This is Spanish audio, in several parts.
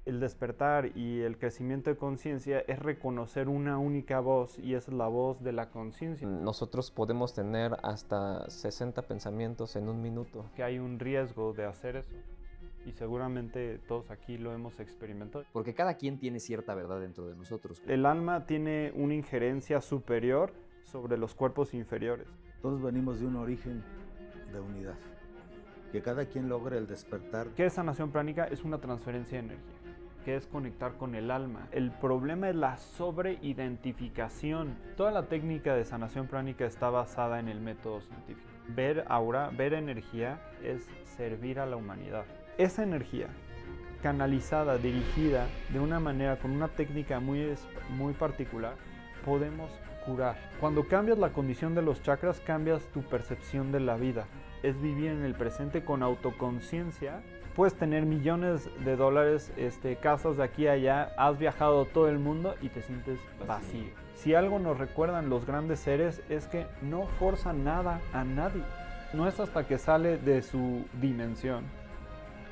El despertar y el crecimiento de conciencia es reconocer una única voz y esa es la voz de la conciencia. Nosotros podemos tener hasta 60 pensamientos en un minuto. Que hay un riesgo de hacer eso y seguramente todos aquí lo hemos experimentado. Porque cada quien tiene cierta verdad dentro de nosotros. El alma tiene una injerencia superior sobre los cuerpos inferiores. Todos venimos de un origen de unidad. Que cada quien logre el despertar. ¿Qué es sanación pránica? Es una transferencia de energía, que es conectar con el alma. El problema es la sobreidentificación. Toda la técnica de sanación pránica está basada en el método científico. Ver aura, ver energía, es servir a la humanidad. Esa energía canalizada, dirigida de una manera, con una técnica muy particular, podemos curar. Cuando cambias la condición de los chakras, cambias tu percepción de la vida. Es vivir en el presente con autoconciencia. Puedes tener millones de dólares, casas de aquí a allá, has viajado todo el mundo y te sientes vacío. Si algo nos recuerdan los grandes seres es que no forzan nada a nadie. No es hasta que sale de su dimensión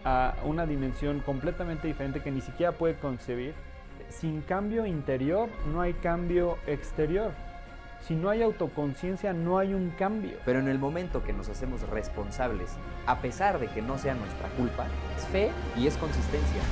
a una dimensión completamente diferente que ni siquiera puede concebir. Sin cambio interior no hay cambio exterior. Si no hay autoconciencia, no hay un cambio. Pero en el momento que nos hacemos responsables, a pesar de que no sea nuestra culpa, es fe y es consistencia.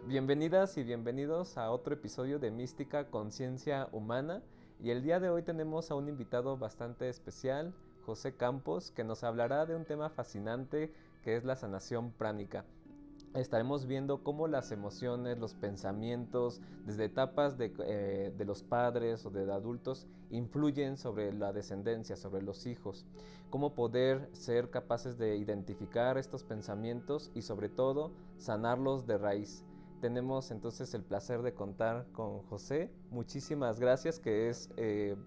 Bienvenidas y bienvenidos a otro episodio de Mística Conciencia Humana, y el día de hoy tenemos a un invitado bastante especial, José Campos, que nos hablará de un tema fascinante que es la sanación pránica. Estaremos viendo cómo las emociones, los pensamientos, desde etapas de los padres o de adultos, influyen sobre la descendencia, sobre los hijos. Cómo poder ser capaces de identificar estos pensamientos y sobre todo sanarlos de raíz. Tenemos entonces el placer de contar con José. Muchísimas gracias, que es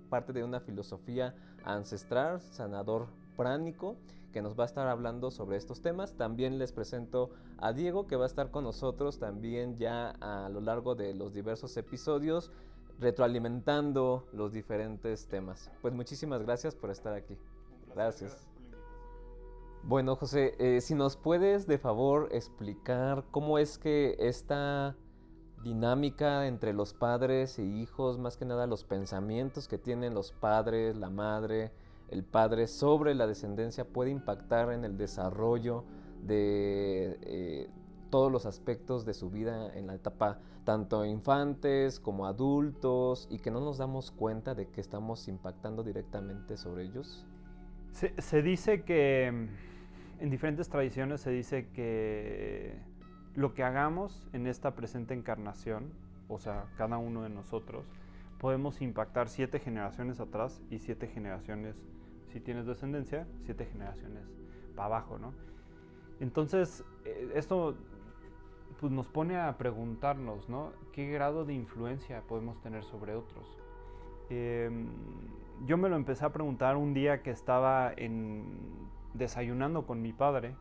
parte de una filosofía ancestral, sanador pránico, que nos va a estar hablando sobre estos temas. También les presento a Diego, que va a estar con nosotros también ya a lo largo de los diversos episodios, retroalimentando los diferentes temas. Pues muchísimas gracias por estar aquí. Gracias. Bueno, José, si nos puedes de favor explicar cómo es que esta dinámica entre los padres e hijos, más que nada los pensamientos que tienen los padres, la madre, el padre sobre la descendencia, puede impactar en el desarrollo de todos los aspectos de su vida en la etapa tanto infantes como adultos, y que no nos damos cuenta de que estamos impactando directamente sobre ellos. Se dice que en diferentes tradiciones se dice que lo que hagamos en esta presente encarnación, o sea, cada uno de nosotros, podemos impactar 7 generaciones atrás y 7 generaciones, si tienes descendencia, 7 generaciones para abajo, ¿no? Entonces, esto pues, nos pone a preguntarnos, ¿no? ¿Qué grado de influencia podemos tener sobre otros? Yo me lo empecé a preguntar un día que estaba desayunando con mi padre,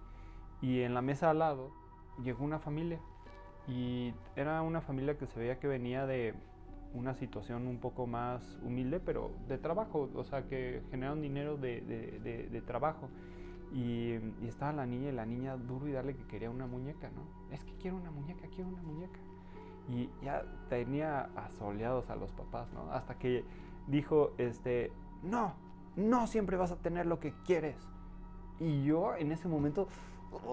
y en la mesa al lado llegó una familia, y era una familia que se veía que venía de una situación un poco más humilde, pero de trabajo, o sea, que generaron dinero de trabajo. Y estaba la niña, y la niña duro y dale que quería una muñeca, ¿no? Es que quiero una muñeca, quiero una muñeca. Y ya tenía asoleados a los papás, ¿no? Hasta que dijo, no siempre vas a tener lo que quieres. Y yo en ese momento,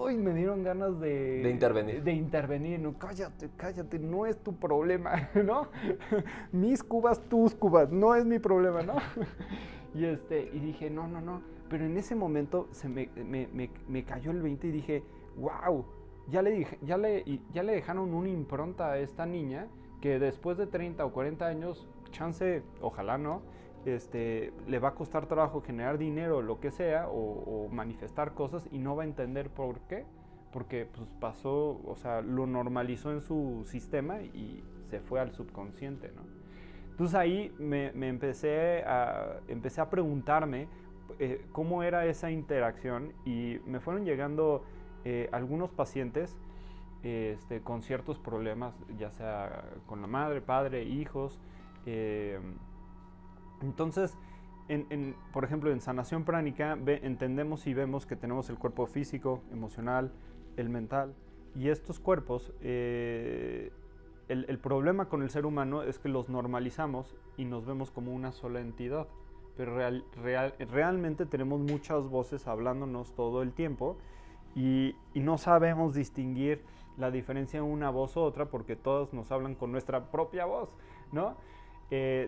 me dieron ganas de intervenir. De intervenir, no, cállate, no es tu problema, ¿no? Mis cubas, tus cubas, no es mi problema, ¿no? Y dije, no, pero en ese momento me cayó el 20 y dije, wow, ya le dejaron una impronta a esta niña que después de 30 o 40 años, chance, ojalá no, le va a costar trabajo generar dinero, lo que sea, o manifestar cosas, y no va a entender por qué, porque pues pasó, o sea, lo normalizó en su sistema y se fue al subconsciente, ¿no? Entonces ahí me empecé a preguntarme cómo era esa interacción, y me fueron llegando algunos pacientes con ciertos problemas, ya sea con la madre, padre, hijos. Entonces, por ejemplo, en sanación pránica entendemos y vemos que tenemos el cuerpo físico, emocional, el mental, y estos cuerpos, el problema con el ser humano es que los normalizamos y nos vemos como una sola entidad, pero realmente tenemos muchas voces hablándonos todo el tiempo, y no sabemos distinguir la diferencia de una voz u otra, porque todas nos hablan con nuestra propia voz, ¿no?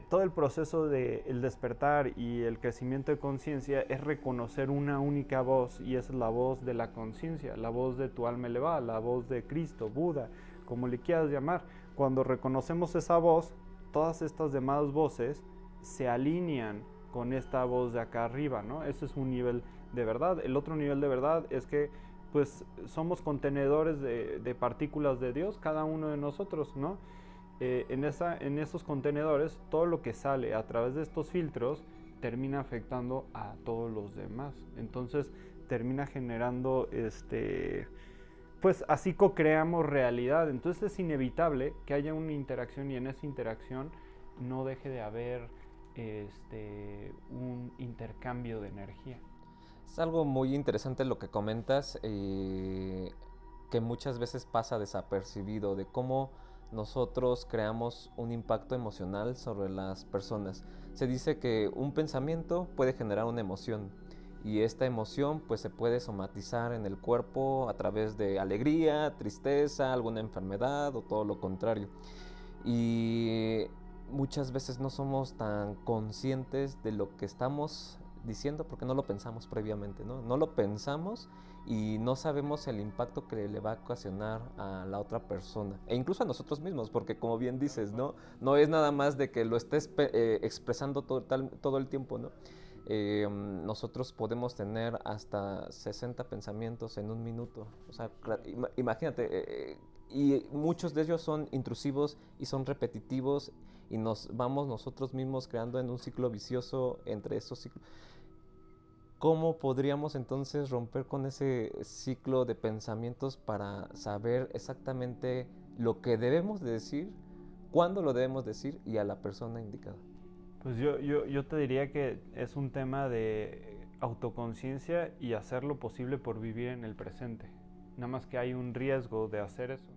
Todo el proceso del despertar y el crecimiento de conciencia es reconocer una única voz, y esa es la voz de la conciencia, la voz de tu alma elevada, la voz de Cristo, Buda, como le quieras llamar. Cuando reconocemos esa voz, todas estas demás voces se alinean con esta voz de acá arriba, ¿no? Ese es un nivel de verdad. El otro nivel de verdad es que pues somos contenedores de partículas de Dios, cada uno de nosotros, ¿no? En esos contenedores, todo lo que sale a través de estos filtros termina afectando a todos los demás. Entonces termina generando, pues así co-creamos realidad. Entonces es inevitable que haya una interacción, y en esa interacción no deje de haber un intercambio de energía. Es algo muy interesante lo que comentas, que muchas veces pasa desapercibido, de cómo nosotros creamos un impacto emocional sobre las personas. Se dice que un pensamiento puede generar una emoción, y esta emoción pues se puede somatizar en el cuerpo a través de alegría, tristeza, alguna enfermedad o todo lo contrario. Y muchas veces no somos tan conscientes de lo que estamos diciendo porque no lo pensamos previamente, ¿no? No lo pensamos y no sabemos el impacto que le va a ocasionar a la otra persona, e incluso a nosotros mismos, porque como bien dices, no es nada más de que lo estés expresando todo el tiempo, ¿no? Nosotros podemos tener hasta 60 pensamientos en un minuto, o sea, imagínate, y muchos de ellos son intrusivos y son repetitivos, y nos vamos nosotros mismos creando en un ciclo vicioso entre esos ciclos. ¿Cómo podríamos entonces romper con ese ciclo de pensamientos para saber exactamente lo que debemos de decir, cuándo lo debemos decir y a la persona indicada? Pues yo te diría que es un tema de autoconciencia y hacer lo posible por vivir en el presente. Nada más que hay un riesgo de hacer eso,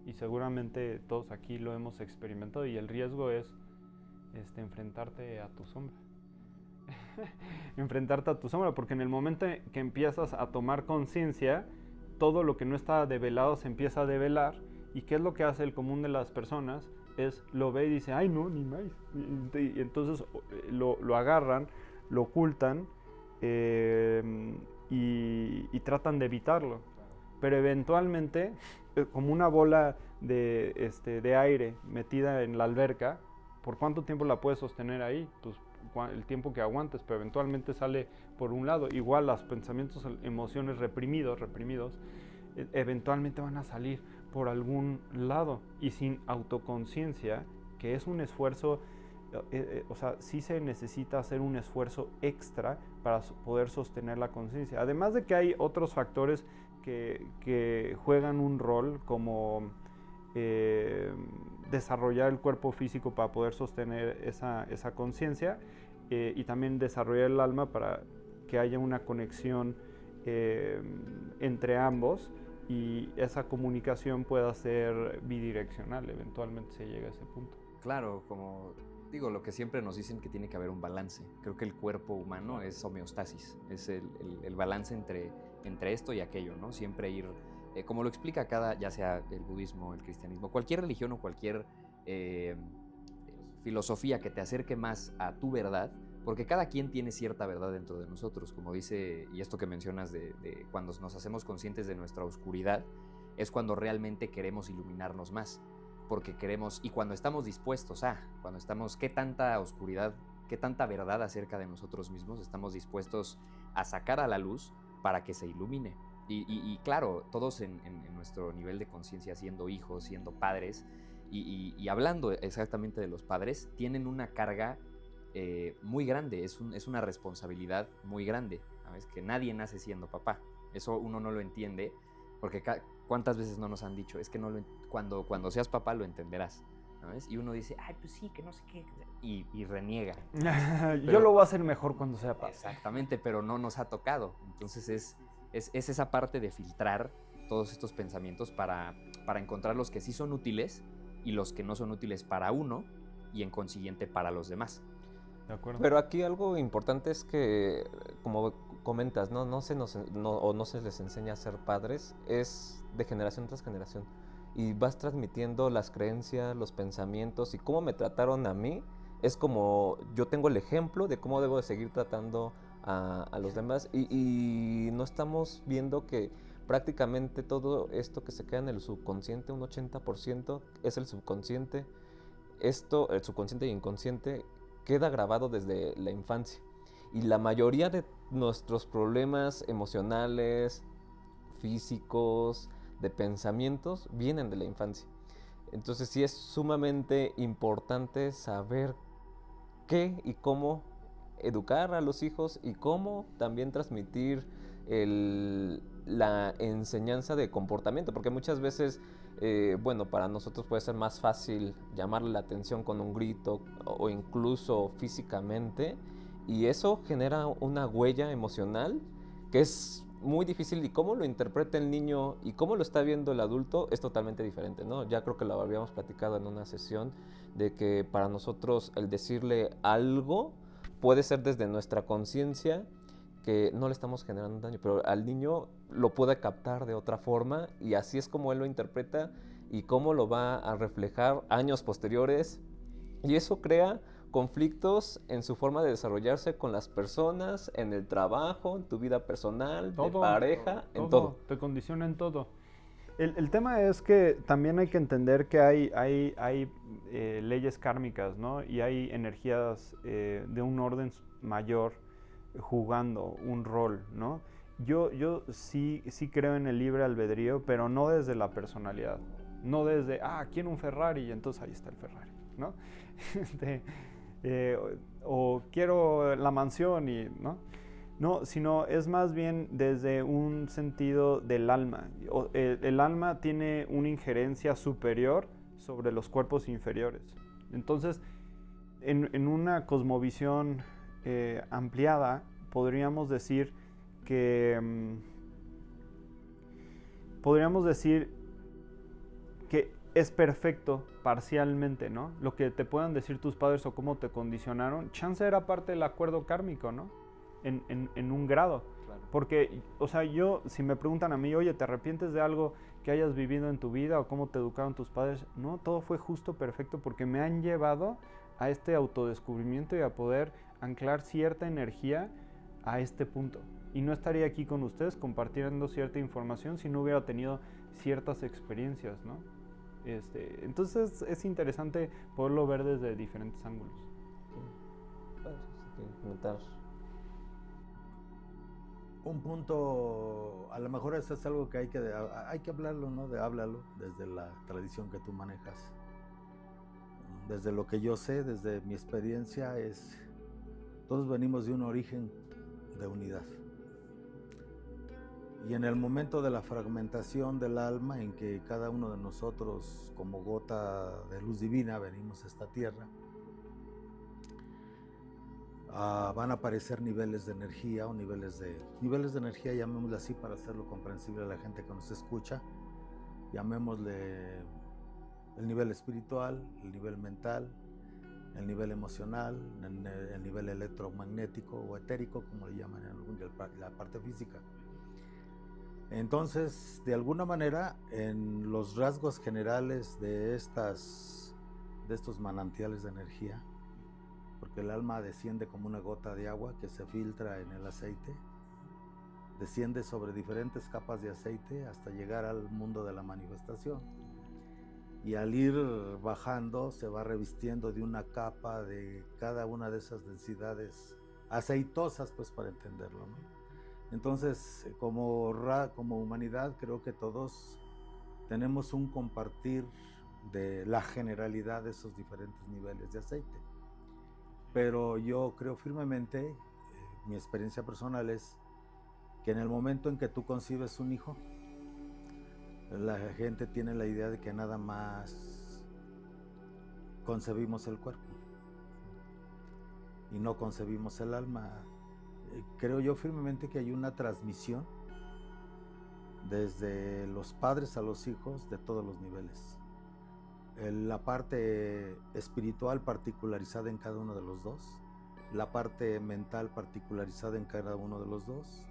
y seguramente todos aquí lo hemos experimentado, y el riesgo es enfrentarte a tu sombra. Enfrentarte a tu sombra, porque en el momento que empiezas a tomar conciencia, todo lo que no está develado se empieza a develar. ¿Y qué es lo que hace el común de las personas? Lo ve y dice, ay no, ni más. Y entonces lo agarran, lo ocultan, y tratan de evitarlo. Pero eventualmente, como una bola de aire metida en la alberca, ¿por cuánto tiempo la puedes sostener ahí? Pues el tiempo que aguantes, pero eventualmente sale por un lado. Igual los pensamientos, emociones reprimidos, eventualmente van a salir por algún lado, y sin autoconciencia, que es un esfuerzo, o sea, sí se necesita hacer un esfuerzo extra para poder sostener la conciencia. Además de que hay otros factores que juegan un rol, como desarrollar el cuerpo físico para poder sostener esa conciencia, y también desarrollar el alma para que haya una conexión entre ambos, y esa comunicación pueda ser bidireccional. Eventualmente se llega a ese punto. Claro, como digo, lo que siempre nos dicen, que tiene que haber un balance. Creo que el cuerpo humano es homeostasis, es el balance entre esto y aquello, ¿no? Siempre ir, como lo explica ya sea el budismo, el cristianismo, cualquier religión o cualquier filosofía que te acerque más a tu verdad, porque cada quien tiene cierta verdad dentro de nosotros, como dice, y esto que mencionas de cuando nos hacemos conscientes de nuestra oscuridad, es cuando realmente queremos iluminarnos más, porque queremos, y cuando estamos dispuestos cuando estamos, qué tanta oscuridad, qué tanta verdad acerca de nosotros mismos estamos dispuestos a sacar a la luz para que se ilumine. Y claro, todos en nuestro nivel de conciencia, siendo hijos, siendo padres, y hablando exactamente de los padres, tienen una carga muy grande, es una responsabilidad muy grande, ¿sabes? Que nadie nace siendo papá. Eso uno no lo entiende, porque ¿cuántas veces no nos han dicho? Es que cuando seas papá lo entenderás, ¿sabes? Y uno dice, ay, pues sí, que no sé qué, y reniega. Yo lo voy a hacer mejor cuando sea papá. Exactamente, pero no nos ha tocado. Entonces es esa parte de filtrar todos estos pensamientos para encontrar los que sí son útiles y los que no son útiles para uno y en consiguiente para los demás. ¿De acuerdo? Pero aquí algo importante es que, como comentas, no se les enseña a ser padres, es de generación tras generación. Y vas transmitiendo las creencias, los pensamientos y cómo me trataron a mí. Es como yo tengo el ejemplo de cómo debo de seguir tratando a los demás. Y no estamos viendo que prácticamente todo esto que se queda en el subconsciente, un 80% es el subconsciente. El subconsciente y inconsciente queda grabado desde la infancia. Y la mayoría de nuestros problemas emocionales, físicos, de pensamientos, vienen de la infancia. Entonces sí es sumamente importante saber qué y cómo educar a los hijos y cómo también transmitir la enseñanza de comportamiento, porque muchas veces, para nosotros puede ser más fácil llamarle la atención con un grito o incluso físicamente, y eso genera una huella emocional que es muy difícil, y cómo lo interpreta el niño y cómo lo está viendo el adulto es totalmente diferente, ¿no? Ya creo que lo habíamos platicado en una sesión de que para nosotros el decirle algo puede ser desde nuestra conciencia que no le estamos generando daño, pero al niño lo puede captar de otra forma y así es como él lo interpreta y cómo lo va a reflejar años posteriores, y eso crea conflictos en su forma de desarrollarse con las personas, en el trabajo, en tu vida personal, de pareja, en todo. Te condiciona en todo. El tema es que también hay que entender que hay leyes kármicas, ¿no? Y hay energías de un orden mayor jugando un rol, ¿no? Yo sí creo en el libre albedrío, pero no desde la personalidad. No desde, quiero un Ferrari y entonces ahí está el Ferrari, ¿no? O quiero la mansión y, ¿no? No, sino es más bien desde un sentido del alma. El alma tiene una injerencia superior sobre los cuerpos inferiores. Entonces, en una cosmovisión ampliada, podríamos decir que es perfecto parcialmente, ¿no? Lo que te puedan decir tus padres o cómo te condicionaron, chance era parte del acuerdo kármico, ¿no? En un grado. Claro. Porque, o sea, si me preguntan a mí, oye, ¿te arrepientes de algo que hayas vivido en tu vida o cómo te educaron tus padres? No, todo fue justo, perfecto, porque me han llevado a este autodescubrimiento y a poder anclar cierta energía a este punto. Y no estaría aquí con ustedes compartiendo cierta información si no hubiera tenido ciertas experiencias, ¿no? Entonces es interesante poderlo ver desde diferentes ángulos. Un punto, a lo mejor eso es algo que hay que hablarlo, ¿no? Háblalo desde la tradición que tú manejas. Desde lo que yo sé, desde mi experiencia, todos venimos de un origen de unidad. Y en el momento de la fragmentación del alma, en que cada uno de nosotros, como gota de luz divina, venimos a esta tierra, van a aparecer niveles de energía o niveles de energía, llamémosle así para hacerlo comprensible a la gente que nos escucha. Llamémosle el nivel espiritual, el nivel mental, el nivel emocional, el nivel electromagnético o etérico, como le llaman en la parte física. Entonces, de alguna manera, en los rasgos generales de estos manantiales de energía, porque el alma desciende como una gota de agua que se filtra en el aceite, desciende sobre diferentes capas de aceite hasta llegar al mundo de la manifestación. Y al ir bajando se va revistiendo de una capa de cada una de esas densidades aceitosas, pues para entenderlo, ¿no? Entonces, como humanidad, creo que todos tenemos un compartir de la generalidad de esos diferentes niveles de aceite. pero yo creo firmemente, mi experiencia personal es que en el momento en que tú concibes un hijo, la gente tiene la idea de que nada más concebimos el cuerpo y no concebimos el alma. Creo yo firmemente que hay una transmisión desde los padres a los hijos de todos los niveles. La parte espiritual particularizada en cada uno de los dos, la parte mental particularizada en cada uno de los dos,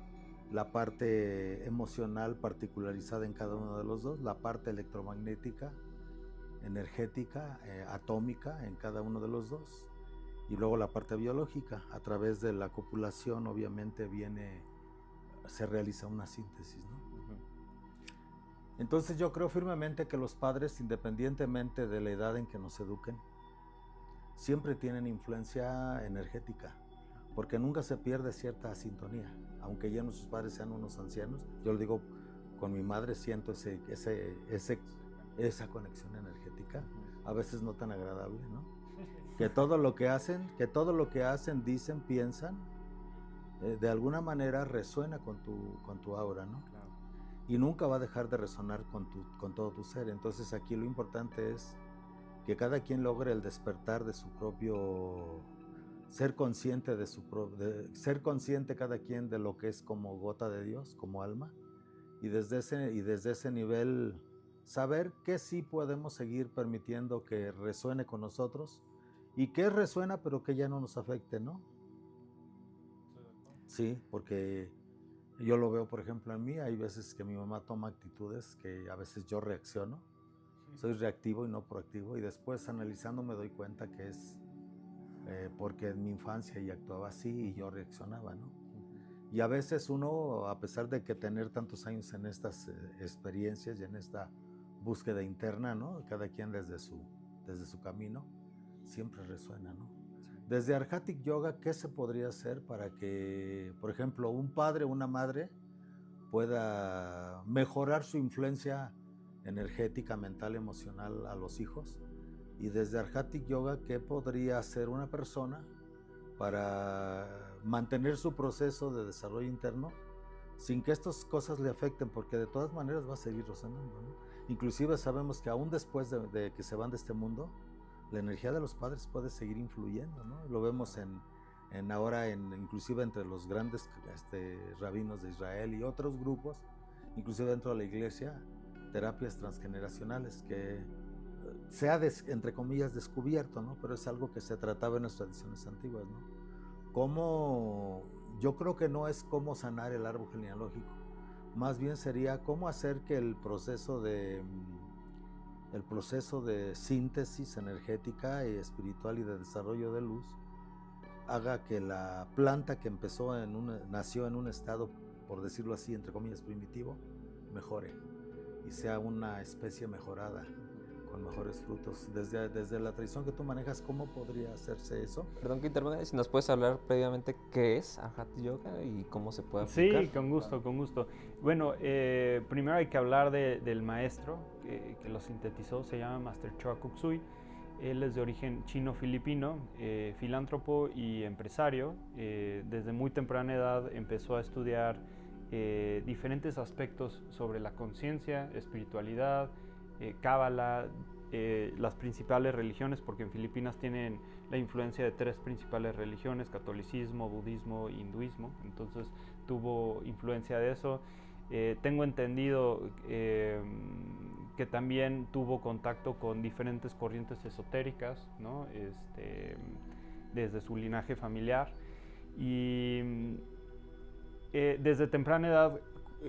la parte emocional particularizada en cada uno de los dos, la parte electromagnética, energética, atómica en cada uno de los dos, y luego la parte biológica. A través de la copulación obviamente se realiza una síntesis, ¿no? Entonces yo creo firmemente que los padres, independientemente de la edad en que nos eduquen, siempre tienen influencia energética, porque nunca se pierde cierta sintonía. Aunque ya nuestros padres sean unos ancianos, yo lo digo, con mi madre siento esa conexión energética, a veces no tan agradable, ¿no? Que todo lo que hacen, dicen, piensan, de alguna manera resuena con tu aura, ¿no? Claro. Y nunca va a dejar de resonar con todo tu ser. Entonces aquí lo importante es que cada quien logre el despertar de su propio ser consciente ser consciente cada quien de lo que es como gota de Dios, como alma, y desde ese nivel saber que sí podemos seguir permitiendo que resuene con nosotros y que resuena pero que ya no nos afecte, ¿no? Sí, porque yo lo veo, por ejemplo, en mí. Hay veces que mi mamá toma actitudes que a veces yo reacciono. Soy reactivo y no proactivo. Y después, analizando, me doy cuenta que es porque en mi infancia ella actuaba así y yo reaccionaba, ¿no? Y a veces uno, a pesar de que tener tantos años en estas experiencias y en esta búsqueda interna, ¿no? Cada quien desde su camino, siempre resuena, ¿no? Desde Arhatic Yoga, ¿qué se podría hacer para que, por ejemplo, un padre o una madre pueda mejorar su influencia energética, mental, emocional a los hijos? Y desde Arhatic Yoga, ¿qué podría hacer una persona para mantener su proceso de desarrollo interno sin que estas cosas le afecten? Porque de todas maneras va a seguir resonando, ¿no? Inclusive sabemos que aún después de que se van de este mundo, la energía de los padres puede seguir influyendo, ¿no? Lo vemos ahora inclusive entre los grandes rabinos de Israel y otros grupos, inclusive dentro de la iglesia, terapias transgeneracionales que se ha, entre comillas, descubierto, ¿no? Pero es algo que se trataba en las tradiciones antiguas, ¿no? Yo creo que no es cómo sanar el árbol genealógico, más bien sería cómo hacer que el proceso de síntesis energética y espiritual y de desarrollo de luz haga que la planta que nació en un estado, por decirlo así, entre comillas, primitivo, mejore y sea una especie mejorada, con mejores frutos. Desde la tradición que tú manejas, ¿cómo podría hacerse eso? Perdón que intervenga, si nos puedes hablar previamente qué es Arhatic Yoga y cómo se puede aplicar. Sí, con gusto. Bueno, primero hay que hablar del maestro que lo sintetizó, se llama Master Choa Kuk Sui. Él es de origen chino-filipino, filántropo y empresario. Desde muy temprana edad empezó a estudiar diferentes aspectos sobre la conciencia, espiritualidad, cábala, las principales religiones, porque en Filipinas tienen la influencia de 3 principales religiones: catolicismo, budismo e hinduismo. Entonces tuvo influencia de eso. Tengo entendido que también tuvo contacto con diferentes corrientes esotéricas, ¿no? Desde su linaje familiar. Y desde temprana edad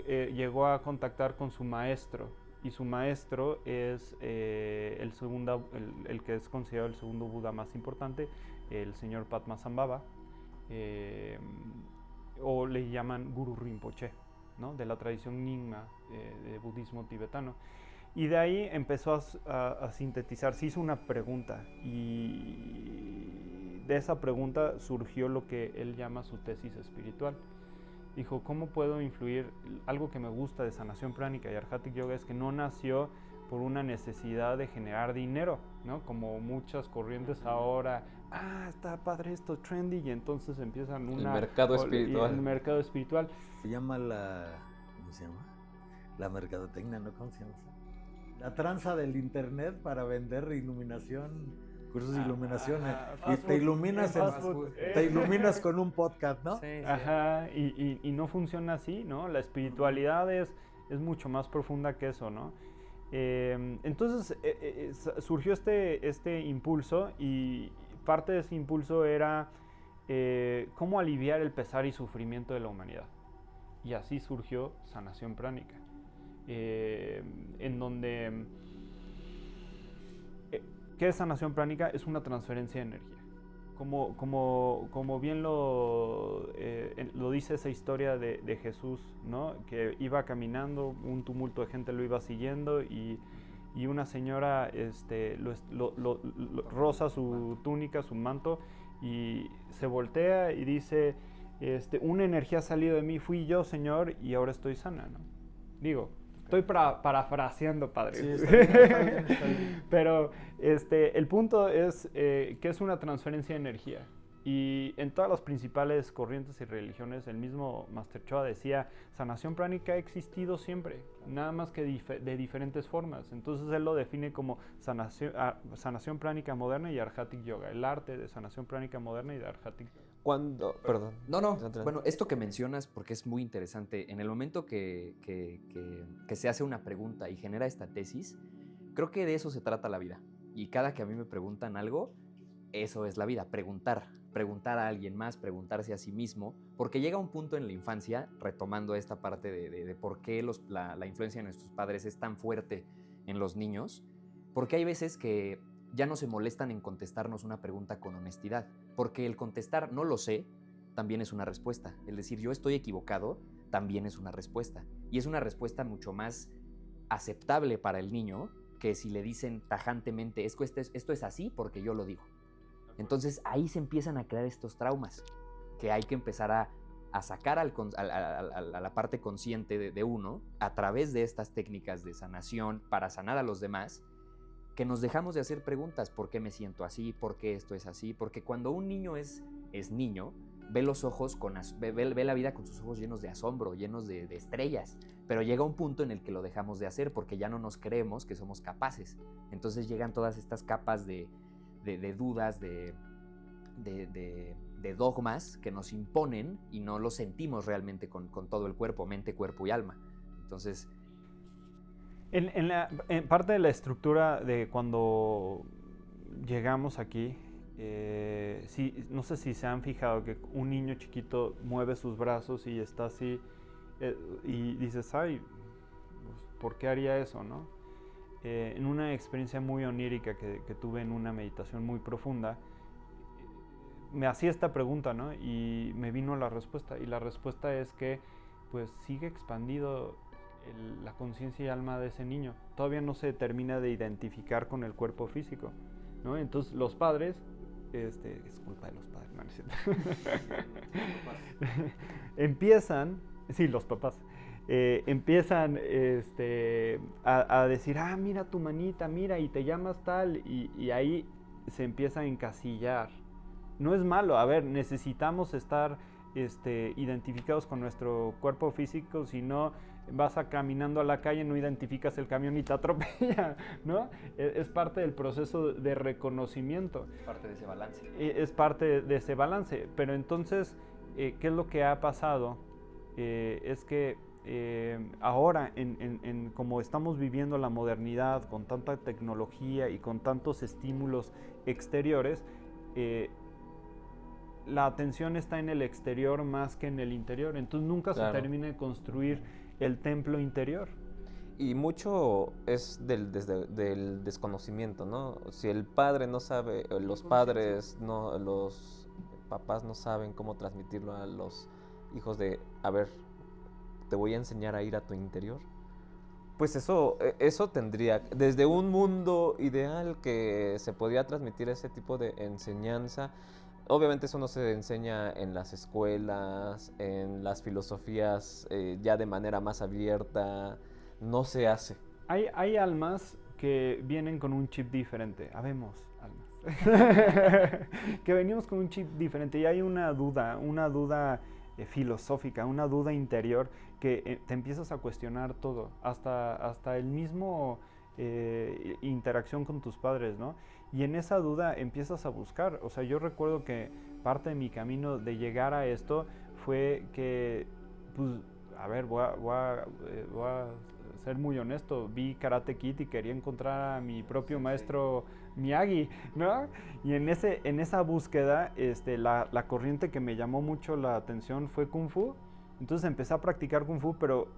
llegó a contactar con su maestro, y su maestro es el que es considerado el segundo Buda más importante, el señor Padmasambhava, o le llaman Guru Rinpoche, ¿no? De la tradición Nyingma de budismo tibetano. Y de ahí empezó a sintetizar, se hizo una pregunta, y de esa pregunta surgió lo que él llama su tesis espiritual. Dijo, ¿cómo puedo influir? Algo que me gusta de sanación pránica y Arhatic Yoga es que no nació por una necesidad de generar dinero, ¿no? Como muchas corrientes ahora está padre esto, trendy, y entonces empiezan El mercado espiritual. El mercado espiritual. Se llama ¿cómo se llama? La mercadotecnia, ¿no? ¿Cómo se llama? La tranza del internet para vender iluminación, cursos de iluminación. Y te iluminas, te iluminas con un podcast, ¿no? Sí, sí. Ajá, y no funciona así, ¿no? La espiritualidad es mucho más profunda que eso, ¿no? Entonces surgió este impulso, y parte de ese impulso era cómo aliviar el pesar y sufrimiento de la humanidad. Y así surgió Sanación Pránica, en donde... ¿qué es sanación pránica? Es una transferencia de energía. Como bien lo dice esa historia de Jesús, ¿no? Que iba caminando, un tumulto de gente lo iba siguiendo, y una señora roza su túnica, su manto, y se voltea y dice, una energía ha salido de mí, fui yo, Señor, y ahora estoy sana, ¿no? Digo, estoy parafraseando, padre. Sí, está bien. Pero el punto es que es una transferencia de energía. Y en todas las principales corrientes y religiones, el mismo Master Choa decía, sanación pránica ha existido siempre, nada más que de diferentes formas. Entonces él lo define como sanación pránica moderna y Arhatic Yoga, el arte de sanación pránica moderna y de Arhatic Yoga. Perdón. No. Bueno, esto que mencionas, porque es muy interesante, en el momento que se hace una pregunta y genera esta tesis, creo que de eso se trata la vida. Y cada que a mí me preguntan algo, eso es la vida, preguntar a alguien más, preguntarse a sí mismo, porque llega un punto en la infancia, retomando esta parte de por qué la influencia de nuestros padres es tan fuerte en los niños, porque hay veces que ya no se molestan en contestarnos una pregunta con honestidad, porque el contestar no lo sé también es una respuesta, el decir yo estoy equivocado también es una respuesta, y es una respuesta mucho más aceptable para el niño que si le dicen tajantemente esto es así porque yo lo digo. Entonces ahí se empiezan a crear estos traumas que hay que empezar a sacar a la parte consciente de uno a través de estas técnicas de sanación para sanar a los demás, que nos dejamos de hacer preguntas, ¿por qué me siento así? ¿Por qué esto es así? Porque cuando un niño es niño, ve los ojos, ve la vida con sus ojos llenos de asombro, llenos de estrellas, pero llega un punto en el que lo dejamos de hacer porque ya no nos creemos que somos capaces. Entonces llegan todas estas capas de dudas, de dogmas que nos imponen y no lo sentimos realmente con todo el cuerpo, mente, cuerpo y alma. Entonces... En parte de la estructura de cuando llegamos aquí, no sé si se han fijado que un niño chiquito mueve sus brazos y está así, y dices, ay, pues, ¿por qué haría eso, no? En una experiencia muy onírica que tuve en una meditación muy profunda, me hacía esta pregunta, ¿no? Y me vino la respuesta, y la respuesta es que pues sigue expandido la conciencia y alma de ese niño. Todavía no se termina de identificar con el cuerpo físico, ¿no? Entonces los padres, es culpa de los padres, no es cierto. Empiezan, sí, los papás, empiezan a decir, mira tu manita, mira, y te llamas tal, y ahí se empieza a encasillar. No es malo, a ver, necesitamos estar identificados con nuestro cuerpo físico, si no vas caminando a la calle, no identificas el camión y te atropella, ¿no? Es parte del proceso de reconocimiento. Parte de ese balance. Es parte de ese balance, pero entonces, ¿qué es lo que ha pasado? Es que ahora, como estamos viviendo la modernidad, con tanta tecnología y con tantos estímulos exteriores, la atención está en el exterior más que en el interior, entonces nunca se termina de construir el templo interior. Y mucho es del desconocimiento, ¿no? Si el padre no sabe, los papás no saben cómo transmitirlo a los hijos de, a ver, te voy a enseñar a ir a tu interior. Pues eso tendría, desde un mundo ideal que se podía transmitir ese tipo de enseñanza. Obviamente eso no se enseña en las escuelas, en las filosofías ya de manera más abierta, no se hace. Hay almas que vienen con un chip diferente, habemos almas. que venimos con un chip diferente y hay una duda filosófica, una duda interior que te empiezas a cuestionar todo, hasta el mismo interacción con tus padres, ¿no? Y en esa duda empiezas a buscar. O sea, yo recuerdo que parte de mi camino de llegar a esto fue que, pues, a ver, voy a ser muy honesto, vi Karate Kid y quería encontrar a mi propio maestro Miyagi, ¿no? Y en esa búsqueda, la corriente que me llamó mucho la atención fue Kung Fu. Entonces empecé a practicar Kung Fu, pero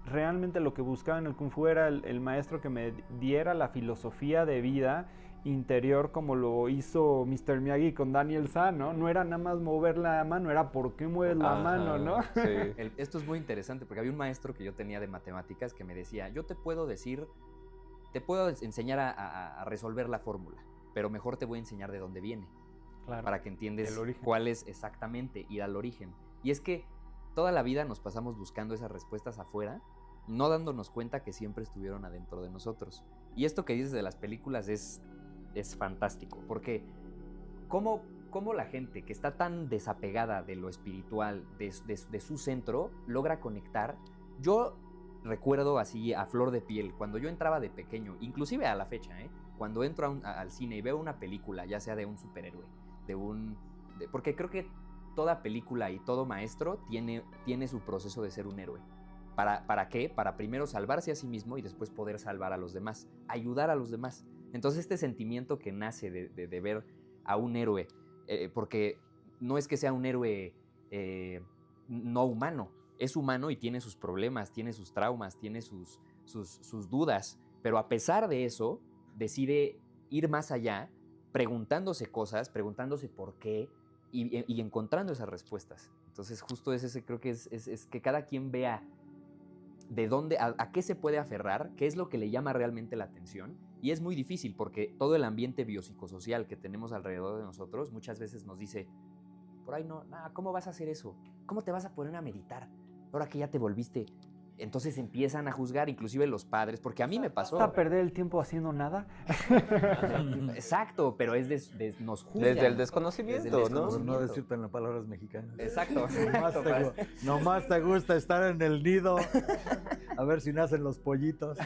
realmente lo que buscaba en el Kung Fu era el maestro que me diera la filosofía de vida interior como lo hizo Mr. Miyagi con Daniel San, ¿no? No era nada más mover la mano, era por qué mueves la mano, ¿no? Sí. Esto es muy interesante porque había un maestro que yo tenía de matemáticas que me decía, yo te puedo enseñar a resolver la fórmula, pero mejor te voy a enseñar de dónde viene, Claro. para que entiendes El origen. cuál es exactamente, ir al origen. Y es que toda la vida nos pasamos buscando esas respuestas afuera, no dándonos cuenta que siempre estuvieron adentro de nosotros. Y esto que dices de las películas es fantástico, porque cómo la gente que está tan desapegada de lo espiritual, de su centro, logra conectar. Yo recuerdo así a flor de piel, cuando yo entraba de pequeño, inclusive a la fecha, cuando entro al cine y veo una película, ya sea de un superhéroe, porque creo que toda película y todo maestro tiene su proceso de ser un héroe. ¿Para qué? Para primero salvarse a sí mismo y después poder salvar a los demás, ayudar a los demás. Entonces este sentimiento que nace de ver a un héroe, porque no es que sea un héroe no humano, es humano y tiene sus problemas, tiene sus traumas, tiene sus dudas, pero a pesar de eso decide ir más allá, preguntándose cosas, preguntándose por qué y encontrando esas respuestas. Entonces justo creo que es que cada quien vea de dónde, a qué se puede aferrar, qué es lo que le llama realmente la atención. Y es muy difícil porque todo el ambiente biopsicosocial que tenemos alrededor de nosotros muchas veces nos dice, por ahí no, ¿cómo vas a hacer eso? ¿Cómo te vas a poner a meditar? Ahora que ya te volviste. Entonces empiezan a juzgar, inclusive los padres, porque a mí me pasó. ¿Vas a perder el tiempo haciendo nada? Exacto, pero nos juzgan. Desde el desconocimiento, ¿no? Por no decirte en las palabras mexicanas. Exacto. Nomás te gusta estar en el nido, a ver si nacen los pollitos.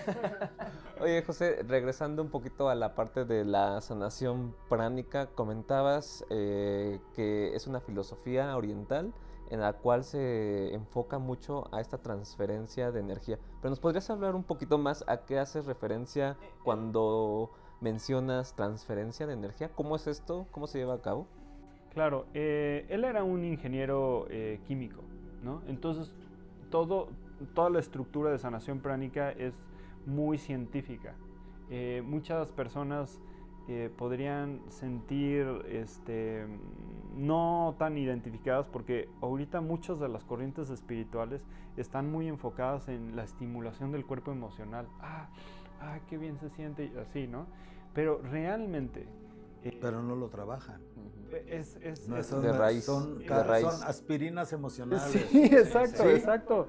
Oye, José, regresando un poquito a la parte de la sanación pránica, comentabas que es una filosofía oriental en la cual se enfoca mucho a esta transferencia de energía. Pero ¿nos podrías hablar un poquito más a qué haces referencia cuando mencionas transferencia de energía? ¿Cómo es esto? ¿Cómo se lleva a cabo? Claro, él era un ingeniero químico, ¿no? Entonces toda la estructura de sanación pránica es muy científica. Muchas personas podrían sentir no tan identificadas porque ahorita muchas de las corrientes espirituales están muy enfocadas en la estimulación del cuerpo emocional. Qué bien se siente, así, ¿no? Pero realmente... pero no lo trabajan. Son de raíz. Son aspirinas emocionales. Sí, exacto.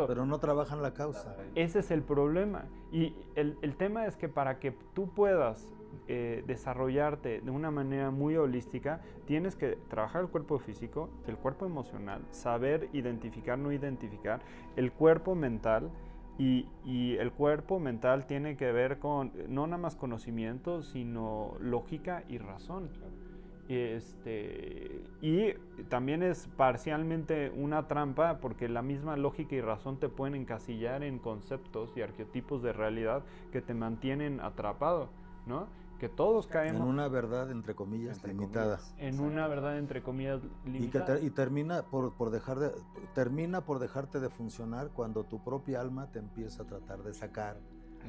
Pero no trabajan la causa. Ese es el problema. Y el tema es que para que tú puedas desarrollarte de una manera muy holística, tienes que trabajar el cuerpo físico, el cuerpo emocional, saber identificar, no identificar, el cuerpo mental. Y el cuerpo mental tiene que ver con no nada más conocimiento, sino lógica y razón. Y también es parcialmente una trampa porque la misma lógica y razón te pueden encasillar en conceptos y arquetipos de realidad que te mantienen atrapado, ¿no? Que todos caemos en una verdad entre comillas limitada. En una verdad entre comillas limitada. Y termina por dejarte de funcionar cuando tu propia alma te empieza a tratar de sacar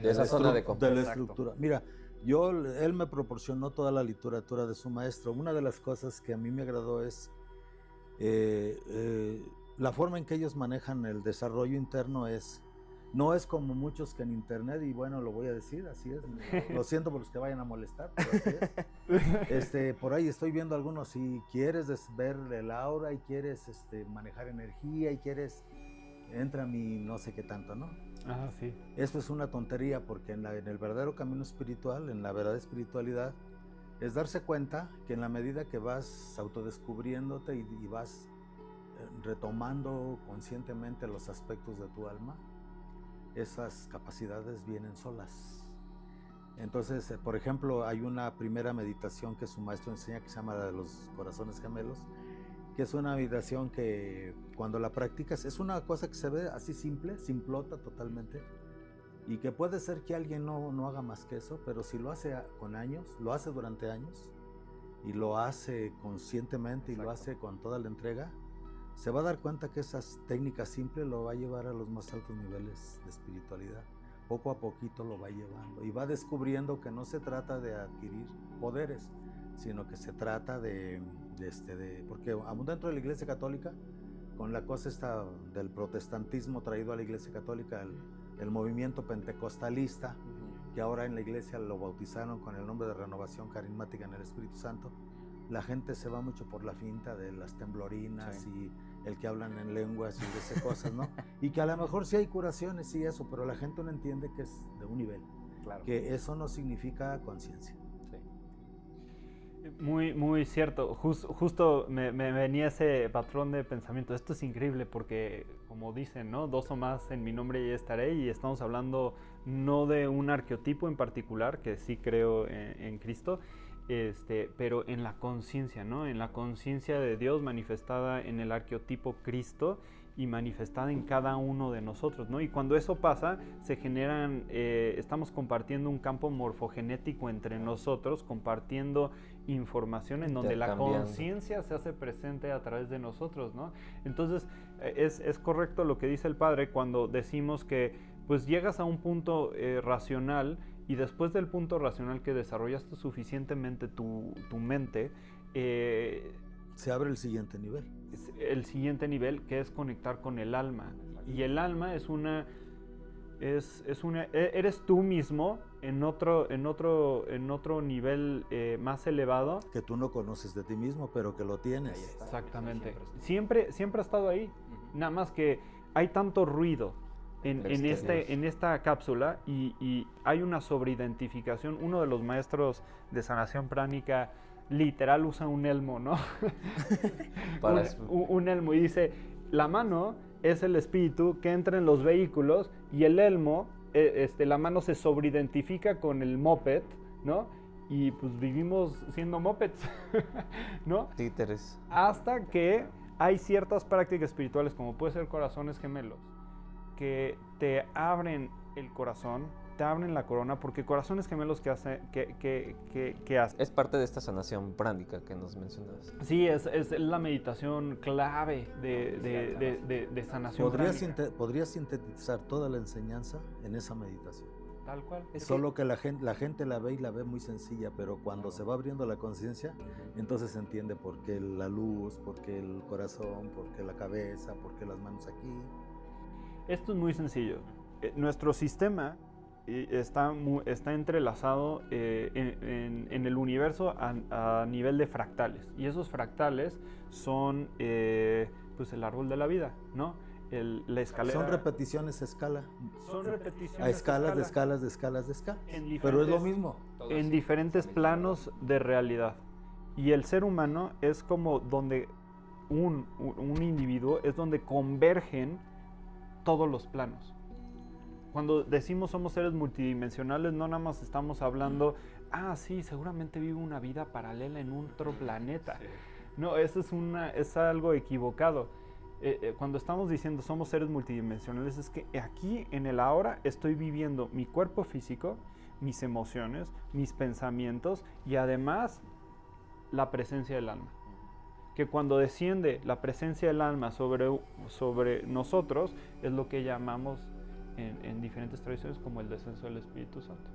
de esa zona de confort. De la estructura. Mira, él me proporcionó toda la literatura de su maestro. Una de las cosas que a mí me agradó es la forma en que ellos manejan el desarrollo interno no es como muchos que en internet, y bueno, lo voy a decir, así es. Lo siento por los que vayan a molestar, pero así es. Por ahí estoy viendo algunos, si quieres ver el aura y quieres manejar energía y quieres, entra a mi no sé qué tanto, ¿no? Sí. Esto es una tontería porque en el verdadero camino espiritual, en la verdadera espiritualidad, es darse cuenta que en la medida que vas autodescubriéndote y vas retomando conscientemente los aspectos de tu alma, esas capacidades vienen solas. Entonces, por ejemplo, hay una primera meditación que su maestro enseña que se llama la de los corazones gemelos, que es una meditación que cuando la practicas es una cosa que se ve así simple, simplota totalmente, y que puede ser que alguien no haga más que eso, pero si lo hace con años, lo hace durante años, y lo hace conscientemente y lo hace con toda la entrega, se va a dar cuenta que esas técnicas simples lo va a llevar a los más altos niveles de espiritualidad. Poco a poquito lo va llevando y va descubriendo que no se trata de adquirir poderes, sino que se trata porque aún dentro de la Iglesia Católica, con la cosa esta del protestantismo traído a la Iglesia Católica, el movimiento pentecostalista, que ahora en la Iglesia lo bautizaron con el nombre de Renovación Carismática en el Espíritu Santo, la gente se va mucho por la finta de las temblorinas y el que hablan en lenguas y de esas cosas, ¿no? Y que a lo mejor sí hay curaciones y eso, pero la gente no entiende que es de un nivel, que eso no significa conciencia. Muy, muy cierto. Justo me venía ese patrón de pensamiento. Esto es increíble porque, como dicen, ¿no? 2 o más en mi nombre ya estaré, y estamos hablando no de un arqueotipo en particular, que sí creo en Cristo, pero en la conciencia, ¿no? En la conciencia de Dios manifestada en el arqueotipo Cristo y manifestada en cada uno de nosotros, ¿no? Y cuando eso pasa, se generan, estamos compartiendo un campo morfogenético entre nosotros, compartiendo información en donde la conciencia se hace presente a través de nosotros, ¿no? Entonces, es correcto lo que dice el Padre cuando decimos que pues llegas a un punto racional, y después del punto racional que desarrollaste suficientemente tu mente, se abre el siguiente nivel. El siguiente nivel, que es conectar con el alma. Y el alma eres tú mismo en otro nivel más elevado. Que tú no conoces de ti mismo, pero que lo tienes. Exactamente. Siempre ha estado ahí. Nada más que hay tanto ruido en esta cápsula y hay una sobreidentificación. Uno de los maestros de sanación pránica literal usa un elmo, ¿no? un elmo, y dice, la mano es el espíritu que entra en los vehículos, y el elmo, la mano se sobreidentifica con el moped, ¿no? Y pues vivimos siendo mopeds, ¿no? Títeres. Hasta que hay ciertas prácticas espirituales, como puede ser corazones gemelos, que te abren el corazón, te abren la corona, porque corazones gemelos que hace. Es parte de esta sanación pránica que nos mencionabas. Sí, es la meditación clave de sanación pránica. ¿Podrías sintetizar toda la enseñanza en esa meditación? Tal cual. Solo que la gente la ve y la ve muy sencilla, pero cuando se va abriendo la conciencia, entonces se entiende por qué la luz, por qué el corazón, por qué la cabeza, por qué las manos aquí. Esto es muy sencillo. Nuestro sistema está entrelazado en el universo a nivel de fractales. Y esos fractales son pues el árbol de la vida, ¿no? La escalera. Son repeticiones a escala. Son repeticiones a escalas, de escalas, de escalas, de escalas. Pero es lo mismo. En diferentes planos de realidad. Y el ser humano es como donde un individuo es donde convergen todos los planos. Cuando decimos somos seres multidimensionales, no nada más estamos hablando, sí, seguramente vivo una vida paralela en otro planeta. Sí. No, eso es algo equivocado. Cuando estamos diciendo somos seres multidimensionales, es que aquí en el ahora estoy viviendo mi cuerpo físico, mis emociones, mis pensamientos y además la presencia del alma. Que cuando desciende la presencia del alma sobre nosotros, es lo que llamamos en diferentes tradiciones como el descenso del Espíritu Santo.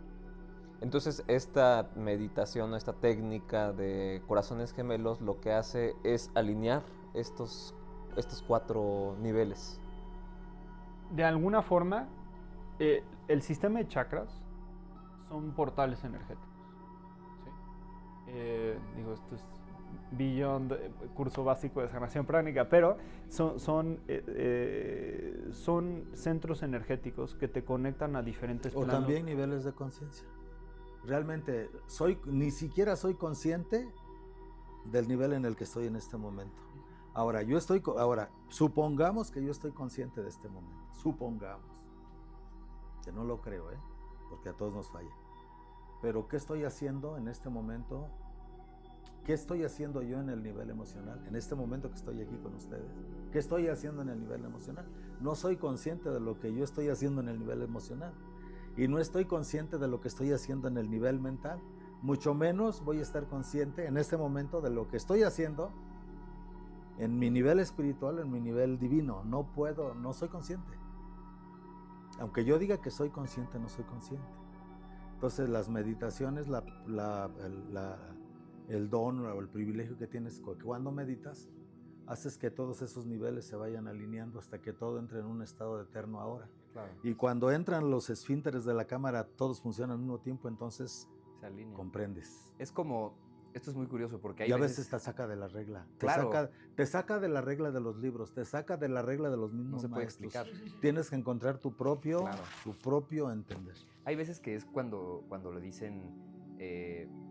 Entonces, esta meditación, esta técnica de corazones gemelos, lo que hace es alinear estos 4 niveles. De alguna forma, el sistema de chakras son portales energéticos. ¿Sí? Esto es beyond curso básico de sanación pránica, pero son centros energéticos que te conectan a diferentes planos. O también niveles de conciencia. realmente ni siquiera soy consciente del nivel en el que estoy en este momento. Ahora, supongamos que yo estoy consciente de este momento. Supongamos. Que no lo creo, porque a todos nos falla. Pero ¿qué estoy haciendo en este momento? ¿Qué estoy haciendo yo en el nivel emocional? En este momento que estoy aquí con ustedes. ¿Qué estoy haciendo en el nivel emocional? No soy consciente de lo que yo estoy haciendo en el nivel emocional. Y no estoy consciente de lo que estoy haciendo en el nivel mental. Mucho menos voy a estar consciente en este momento de lo que estoy haciendo en mi nivel espiritual, en mi nivel divino. No soy consciente. Aunque yo diga que soy consciente, no soy consciente. Entonces las meditaciones, el don o el privilegio que tienes cuando meditas, haces que todos esos niveles se vayan alineando hasta que todo entre en un estado de eterno ahora. Claro. Y cuando entran los esfínteres de la cámara, todos funcionan al mismo tiempo, entonces Se alinean. comprendes. Es como, esto es muy curioso porque hay y a veces te saca de la regla. Claro. Te saca de la regla de los libros, te saca de la regla de los mismos no se puede maestros. explicar. Tienes que encontrar tu propio entender. Hay veces que es cuando le dicen,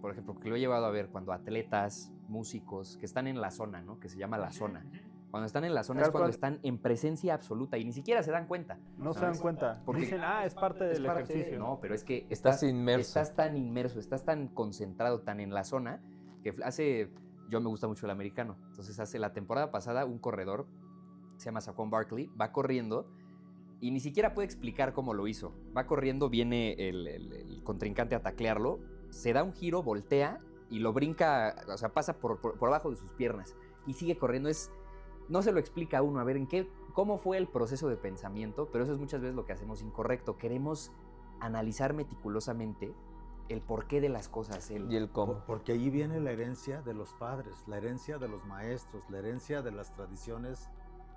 por ejemplo, que lo he llevado a ver, cuando atletas, músicos, que están en la zona, ¿no? Que se llama la zona. Cuando están en la zona es cuando están en presencia absoluta y ni siquiera se dan cuenta. No se dan cuenta. Porque dicen, es parte del ejercicio. No, pero es que estás inmerso. Estás tan inmerso, estás tan concentrado, tan en la zona, que yo me gusta mucho el americano. Entonces hace la temporada pasada un corredor, se llama Saquon Barkley, va corriendo y ni siquiera puede explicar cómo lo hizo. Va corriendo, viene el contrincante a taclearlo, se da un giro, voltea y lo brinca, o sea, pasa por abajo de sus piernas y sigue corriendo. No se lo explica a uno, a ver cómo fue el proceso de pensamiento, pero eso es muchas veces lo que hacemos incorrecto. Queremos analizar meticulosamente el porqué de las cosas. Y el cómo. Porque ahí viene la herencia de los padres, la herencia de los maestros, la herencia de las tradiciones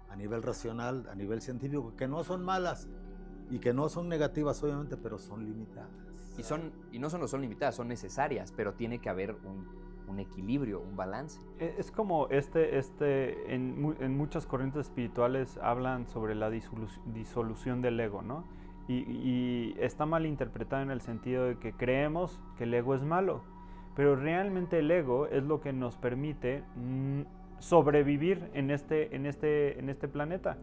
a nivel racional, a nivel científico, que no son malas y que no son negativas, obviamente, pero son limitadas. Y no solo son limitadas, son necesarias, pero tiene que haber un equilibrio, un balance. Es como en muchas corrientes espirituales hablan sobre la disolución del ego, ¿no? Y está mal interpretado en el sentido de que creemos que el ego es malo, pero realmente el ego es lo que nos permite sobrevivir en este planeta.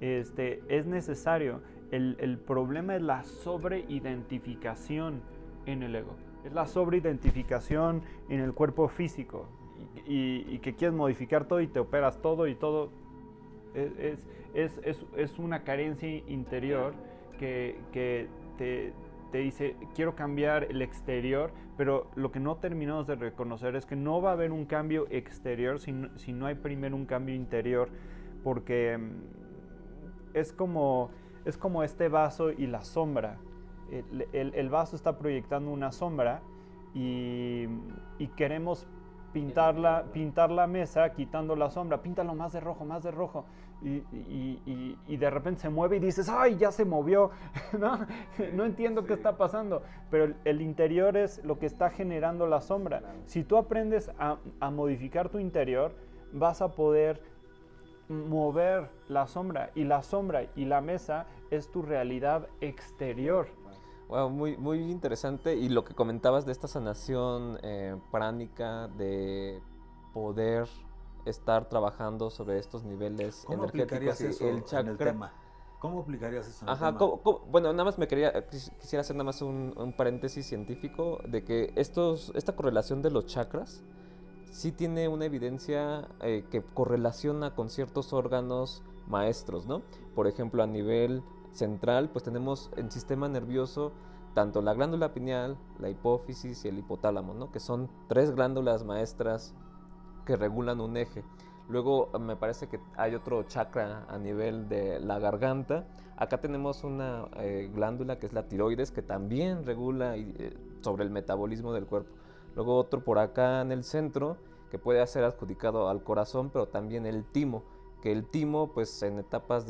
Es necesario. El problema es la sobreidentificación en el ego. Es la sobreidentificación en el cuerpo físico y que quieres modificar todo y te operas todo y todo. Es una carencia interior que te dice, quiero cambiar el exterior, pero lo que no terminamos de reconocer es que no va a haber un cambio exterior si no hay primero un cambio interior, porque es como este vaso y la sombra. El vaso está proyectando una sombra y queremos pintar la mesa quitando la sombra. Píntalo más de rojo, más de rojo. Y de repente se mueve y dices, ¡ay, ya se movió! No entiendo qué está pasando. Pero el interior es lo que está generando la sombra. Si tú aprendes a modificar tu interior, vas a poder mover la sombra. Y la sombra y la mesa es tu realidad exterior. Wow, muy, muy interesante. Y lo que comentabas de esta sanación pránica, de poder estar trabajando sobre estos niveles ¿Cómo energéticos aplicarías eso el chakra en el tema? ¿Cómo aplicarías eso en el Ajá, tema? bueno, nada más quisiera hacer nada más un paréntesis científico de que esta correlación de los chakras sí tiene una evidencia que correlaciona con ciertos órganos maestros, ¿no? Por ejemplo, a nivel central, pues tenemos el sistema nervioso, tanto la glándula pineal, la hipófisis y el hipotálamo, ¿no? Que son 3 glándulas maestras que regulan un eje. Luego me parece que hay otro chakra a nivel de la garganta. Acá tenemos una glándula que es la tiroides, que también regula sobre el metabolismo del cuerpo. Luego otro por acá en el centro, que puede ser adjudicado al corazón, pero también el timo, que el timo pues en etapas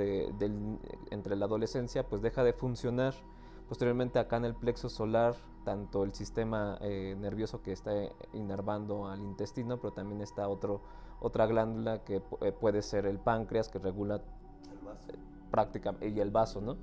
entre la adolescencia pues deja de funcionar. Posteriormente acá en el plexo solar, tanto el sistema nervioso que está inervando al intestino, pero también está otra glándula que puede ser el páncreas, que regula prácticamente, y el vaso, ¿no?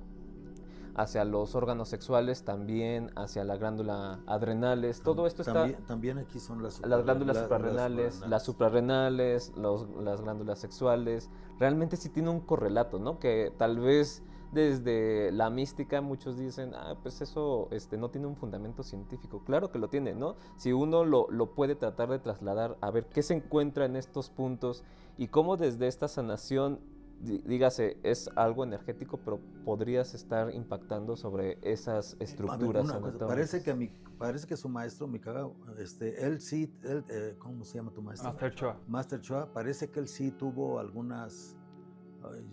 hacia los órganos sexuales, también hacia la glándula adrenales. Todo esto está... También aquí son las glándulas suprarrenales, las suprarrenales, las glándulas sexuales. Realmente sí tiene un correlato, ¿no? Que tal vez desde la mística muchos dicen, pues eso no tiene un fundamento científico. Claro que lo tiene, ¿no? Si uno lo puede tratar de trasladar a ver qué se encuentra en estos puntos y cómo desde esta sanación, dígase, es algo energético, pero podrías estar impactando sobre esas estructuras anatómicas. Parece que su maestro, Mikao, ¿cómo se llama tu maestro? Master Choa. Master Choa, parece que él sí tuvo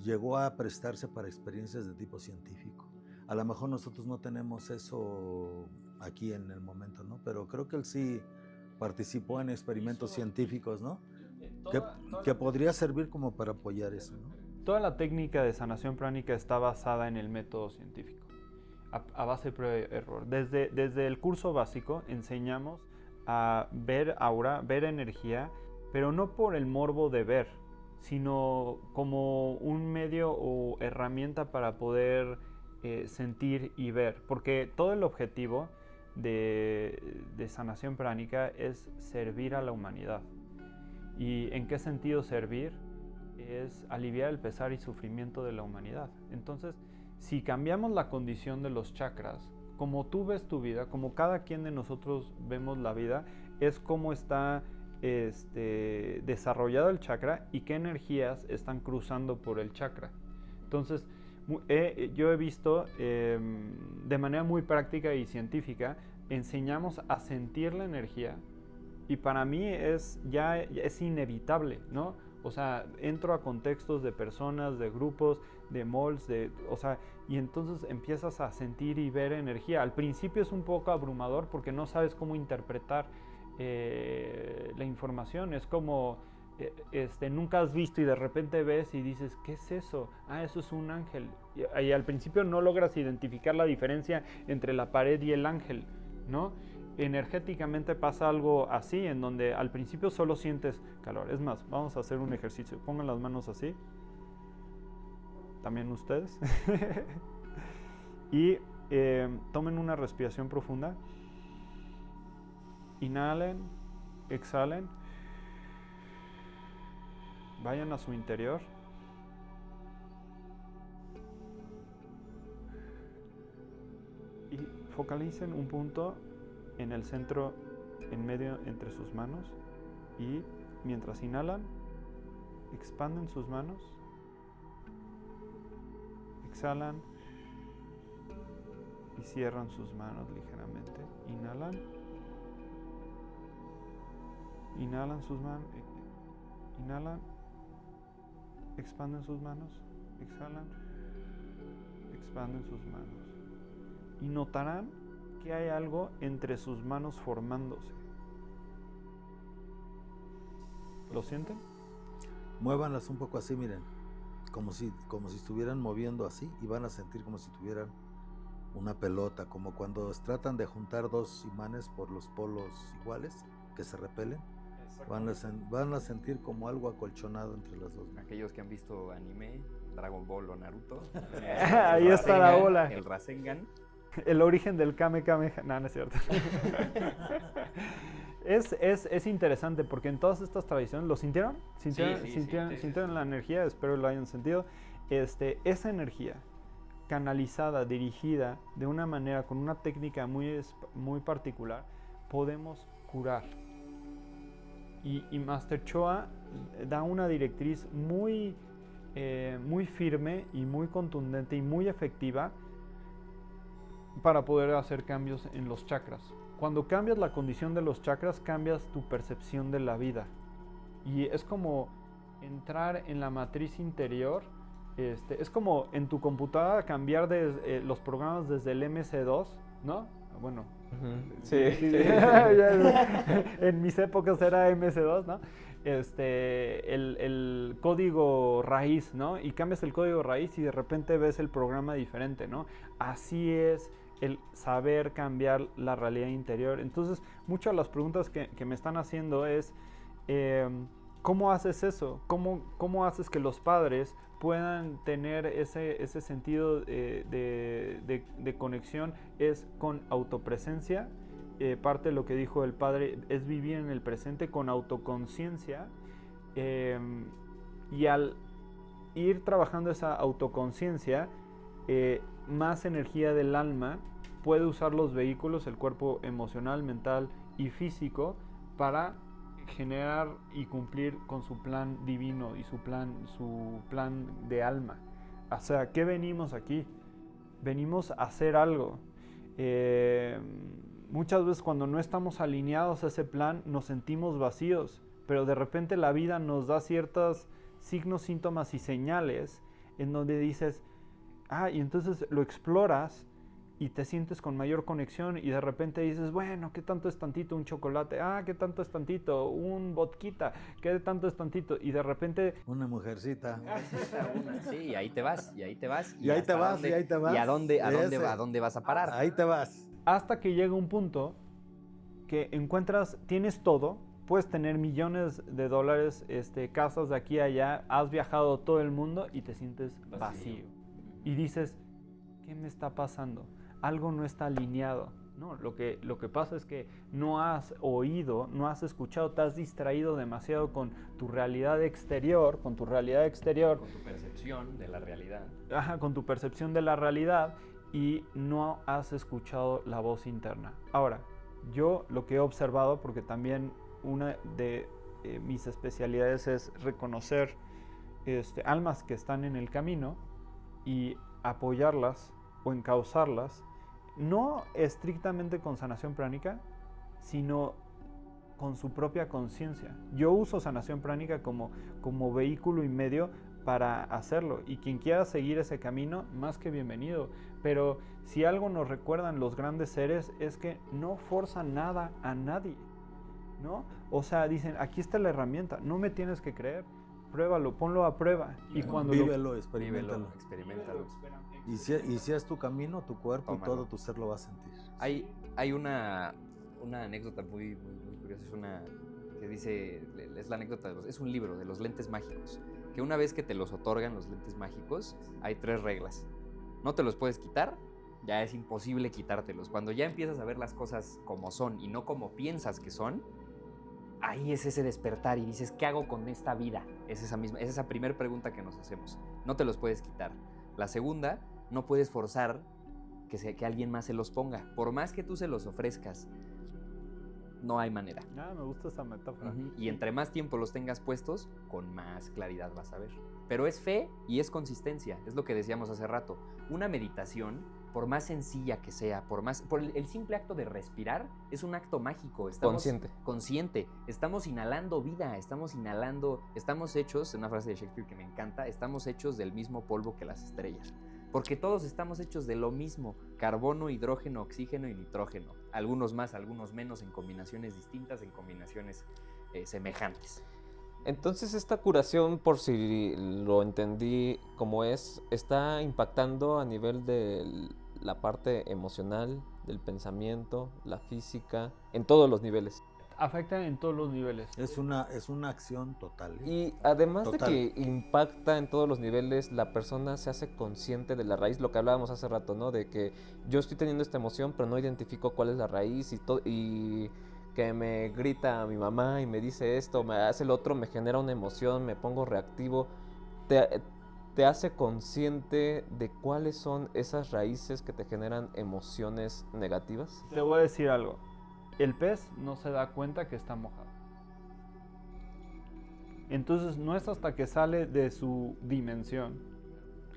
llegó a prestarse para experiencias de tipo científico. A lo mejor nosotros no tenemos eso aquí en el momento, ¿no? Pero creo que él sí participó en experimentos científicos, ¿no? Que podría servir como para apoyar eso, ¿no? Toda la técnica de sanación pránica está basada en el método científico, a base de prueba y error. Desde el curso básico enseñamos a ver aura, ver energía, pero no por el morbo de ver, sino como un medio o herramienta para poder sentir y ver, porque todo el objetivo de sanación pránica es servir a la humanidad. ¿Y en qué sentido servir? Es aliviar el pesar y sufrimiento de la humanidad. Entonces, si cambiamos la condición de los chakras, como tú ves tu vida, como cada quien de nosotros vemos la vida, es cómo está desarrollado el chakra y qué energías están cruzando por el chakra. Entonces, yo he visto de manera muy práctica y científica, enseñamos a sentir la energía y para mí es inevitable, ¿no? O sea, entro a contextos de personas, de grupos, de malls, y entonces empiezas a sentir y ver energía. Al principio es un poco abrumador porque no sabes cómo interpretar la información. Es como nunca has visto y de repente ves y dices, ¿qué es eso? Eso es un ángel. Y al principio no logras identificar la diferencia entre la pared y el ángel, ¿no? Energéticamente pasa algo así, en donde al principio solo sientes calor. Es más, vamos a hacer un ejercicio. Pongan las manos así. También ustedes. Y tomen una respiración profunda. Inhalen, exhalen. Vayan a su interior. Y focalicen un punto en el centro, en medio, entre sus manos, y mientras inhalan, expanden sus manos, exhalan y cierran sus manos ligeramente. Inhalan sus manos, inhalan, expanden sus manos, exhalan, expanden sus manos. Y notarán que hay algo entre sus manos formándose. ¿Lo sienten? Muévanlas un poco así, miren, como si estuvieran moviendo así, y van a sentir como si tuvieran una pelota, como cuando tratan de juntar dos imanes por los polos iguales que se repelen. Van a sentir como algo acolchonado entre las dos manos. Aquellos que han visto anime, Dragon Ball o Naruto, ahí está la bola. El Rasengan. El origen del Kame Kameha. No es cierto. Es interesante porque en todas estas tradiciones, ¿lo sintieron? ¿Sintieron la energía? Espero lo hayan sentido. Esa energía canalizada, dirigida de una manera, con una técnica muy particular, podemos curar. Y Master Choa da una directriz muy firme y muy contundente y muy efectiva para poder hacer cambios en los chakras. Cuando cambias la condición de los chakras, cambias tu percepción de la vida. Y es como entrar en la matriz interior. Es como en tu computadora cambiar los programas desde el MS2, ¿no? Bueno. Sí. En mis épocas era MS2, ¿no? El código raíz, ¿no? Y cambias el código raíz y de repente ves el programa diferente, ¿no? Así es el saber cambiar la realidad interior. Entonces, muchas de las preguntas que me están haciendo es ¿Cómo haces eso? ¿Cómo haces que los padres puedan tener ese sentido de conexión? Es con autopresencia. Parte de lo que dijo el padre es vivir en el presente con autoconciencia. Y al ir trabajando esa autoconciencia, más energía del alma puede usar los vehículos, el cuerpo emocional, mental y físico, para generar y cumplir con su plan divino y su plan de alma. O sea, ¿qué venimos aquí? Venimos a hacer algo. Muchas veces cuando no estamos alineados a ese plan nos sentimos vacíos, pero de repente la vida nos da ciertos signos, síntomas y señales en donde dices, y entonces lo exploras y te sientes con mayor conexión y de repente dices, bueno, ¿qué tanto es tantito un chocolate? ¿Qué tanto es tantito un vodquita? ¿Qué tanto es tantito? Y de repente... Una mujercita. Sí, y ahí te vas, y ahí te vas. Y ahí te vas, y ahí te vas. ¿Y a dónde vas a parar? Ahí te vas. Hasta que llega un punto que encuentras, tienes todo, puedes tener millones de dólares, casas de aquí a allá, has viajado todo el mundo y te sientes vacío. Y dices, ¿qué me está pasando? Algo no está alineado. No, lo que pasa es que no has oído, no has escuchado, te has distraído demasiado con tu realidad exterior, Con tu percepción de la realidad. Con tu percepción de la realidad, y no has escuchado la voz interna. Ahora, yo lo que he observado, porque también una de mis especialidades es reconocer almas que están en el camino y apoyarlas o encauzarlas, no estrictamente con sanación pránica, sino con su propia conciencia. Yo uso sanación pránica como vehículo y medio para hacerlo, y quien quiera seguir ese camino, más que bienvenido. Pero si algo nos recuerdan los grandes seres es que no forzan nada a nadie, ¿no? O sea, dicen, aquí está la herramienta, no me tienes que creer, pruébalo, ponlo a prueba. Y cuando vívelo, experimentalo. Experimentalo. Y si es tu camino, tu cuerpo, Tómalo. y todo tu ser lo va a sentir. Hay una anécdota muy curiosa, es una que dice, es la anécdota es un libro de los lentes mágicos, que una vez que te los otorgan los lentes mágicos, hay 3 reglas. No te los puedes quitar, ya es imposible quitártelos. Cuando ya empiezas a ver las cosas como son y no como piensas que son, ahí es ese despertar y dices, ¿qué hago con esta vida? Es esa primera pregunta que nos hacemos. No te los puedes quitar. La segunda, no puedes forzar que alguien más se los ponga. Por más que tú se los ofrezcas, no hay manera. Me gusta esa metáfora. Y entre más tiempo los tengas puestos, con más claridad vas a ver. Pero es fe y es consistencia, es lo que decíamos hace rato. Una meditación, por más sencilla que sea, por el simple acto de respirar, es un acto mágico. Estamos consciente. Estamos inhalando vida, estamos hechos, una frase de Shakespeare que me encanta, estamos hechos del mismo polvo que las estrellas. Porque todos estamos hechos de lo mismo: carbono, hidrógeno, oxígeno y nitrógeno. Algunos más, algunos menos, en combinaciones distintas, en combinaciones semejantes. Entonces esta curación, por si lo entendí como está impactando a nivel de la parte emocional, del pensamiento, la física, en todos los niveles. Afecta en todos los niveles. Es una acción total. Y además de que impacta en todos los niveles, la persona se hace consciente de la raíz, lo que hablábamos hace rato, ¿no? De que yo estoy teniendo esta emoción, pero no identifico cuál es la raíz, y que me grita a mi mamá y me dice esto, me hace el otro, me genera una emoción, me pongo reactivo. Te hace consciente de cuáles son esas raíces que te generan emociones negativas. Te voy a decir algo. El pez no se da cuenta que está mojado. Entonces no es hasta que sale de su dimensión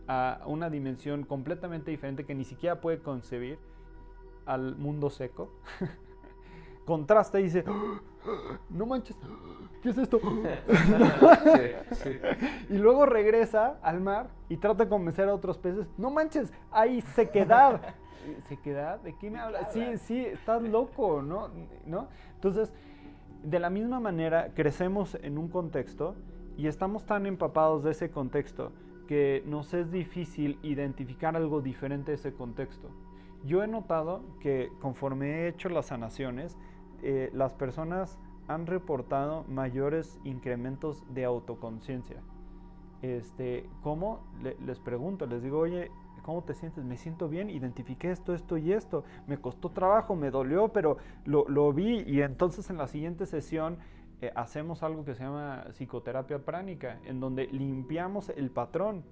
a una dimensión completamente diferente que ni siquiera puede concebir, al mundo seco, contrasta y dice, no manches, ¿qué es esto? Sí. Y luego regresa al mar y trata de convencer a otros peces, no manches, hay sequedad. ¿Sequedad? ¿De qué me hablas? Sí, estás loco, ¿no? Entonces, de la misma manera, crecemos en un contexto y estamos tan empapados de ese contexto que nos es difícil identificar algo diferente de ese contexto. Yo he notado que conforme he hecho las sanaciones, las personas han reportado mayores incrementos de autoconciencia. ¿Cómo? Les pregunto, les digo, oye, ¿cómo te sientes? Me siento bien, identifiqué esto, esto y esto. Me costó trabajo, me dolió, pero lo vi, y entonces en la siguiente sesión hacemos algo que se llama psicoterapia pránica, en donde limpiamos el patrón.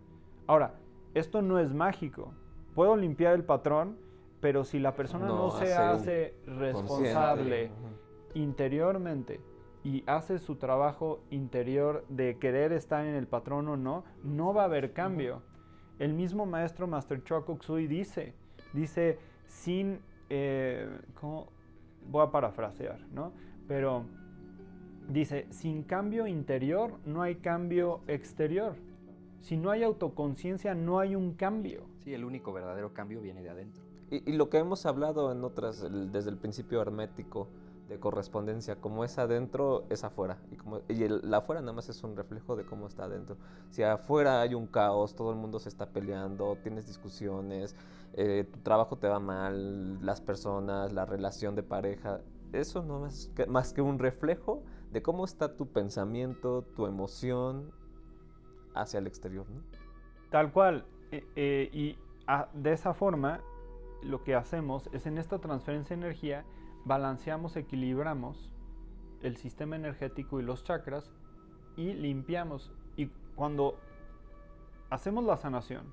Ahora, esto no es mágico. Puedo limpiar el patrón, pero si la persona no se hace responsable interiormente y hace su trabajo interior de querer estar en el patrón o no, no va a haber cambio. El mismo maestro Master Choa Kok Sui dice sin, voy a parafrasear, ¿no? Pero dice, sin cambio interior no hay cambio exterior. Si no hay autoconciencia, no hay un cambio. Sí, el único verdadero cambio viene de adentro. Y lo que hemos hablado en otras, desde el principio hermético de correspondencia, como es adentro, es afuera. Y el afuera nada más es un reflejo de cómo está adentro. Si afuera hay un caos, todo el mundo se está peleando, tienes discusiones, tu trabajo te va mal, las personas, la relación de pareja, eso no es más que un reflejo de cómo está tu pensamiento, tu emoción hacia el exterior, ¿no? Tal cual. De esa forma, lo que hacemos es, en esta transferencia de energía, balanceamos, equilibramos el sistema energético y los chakras y limpiamos. Y cuando hacemos la sanación,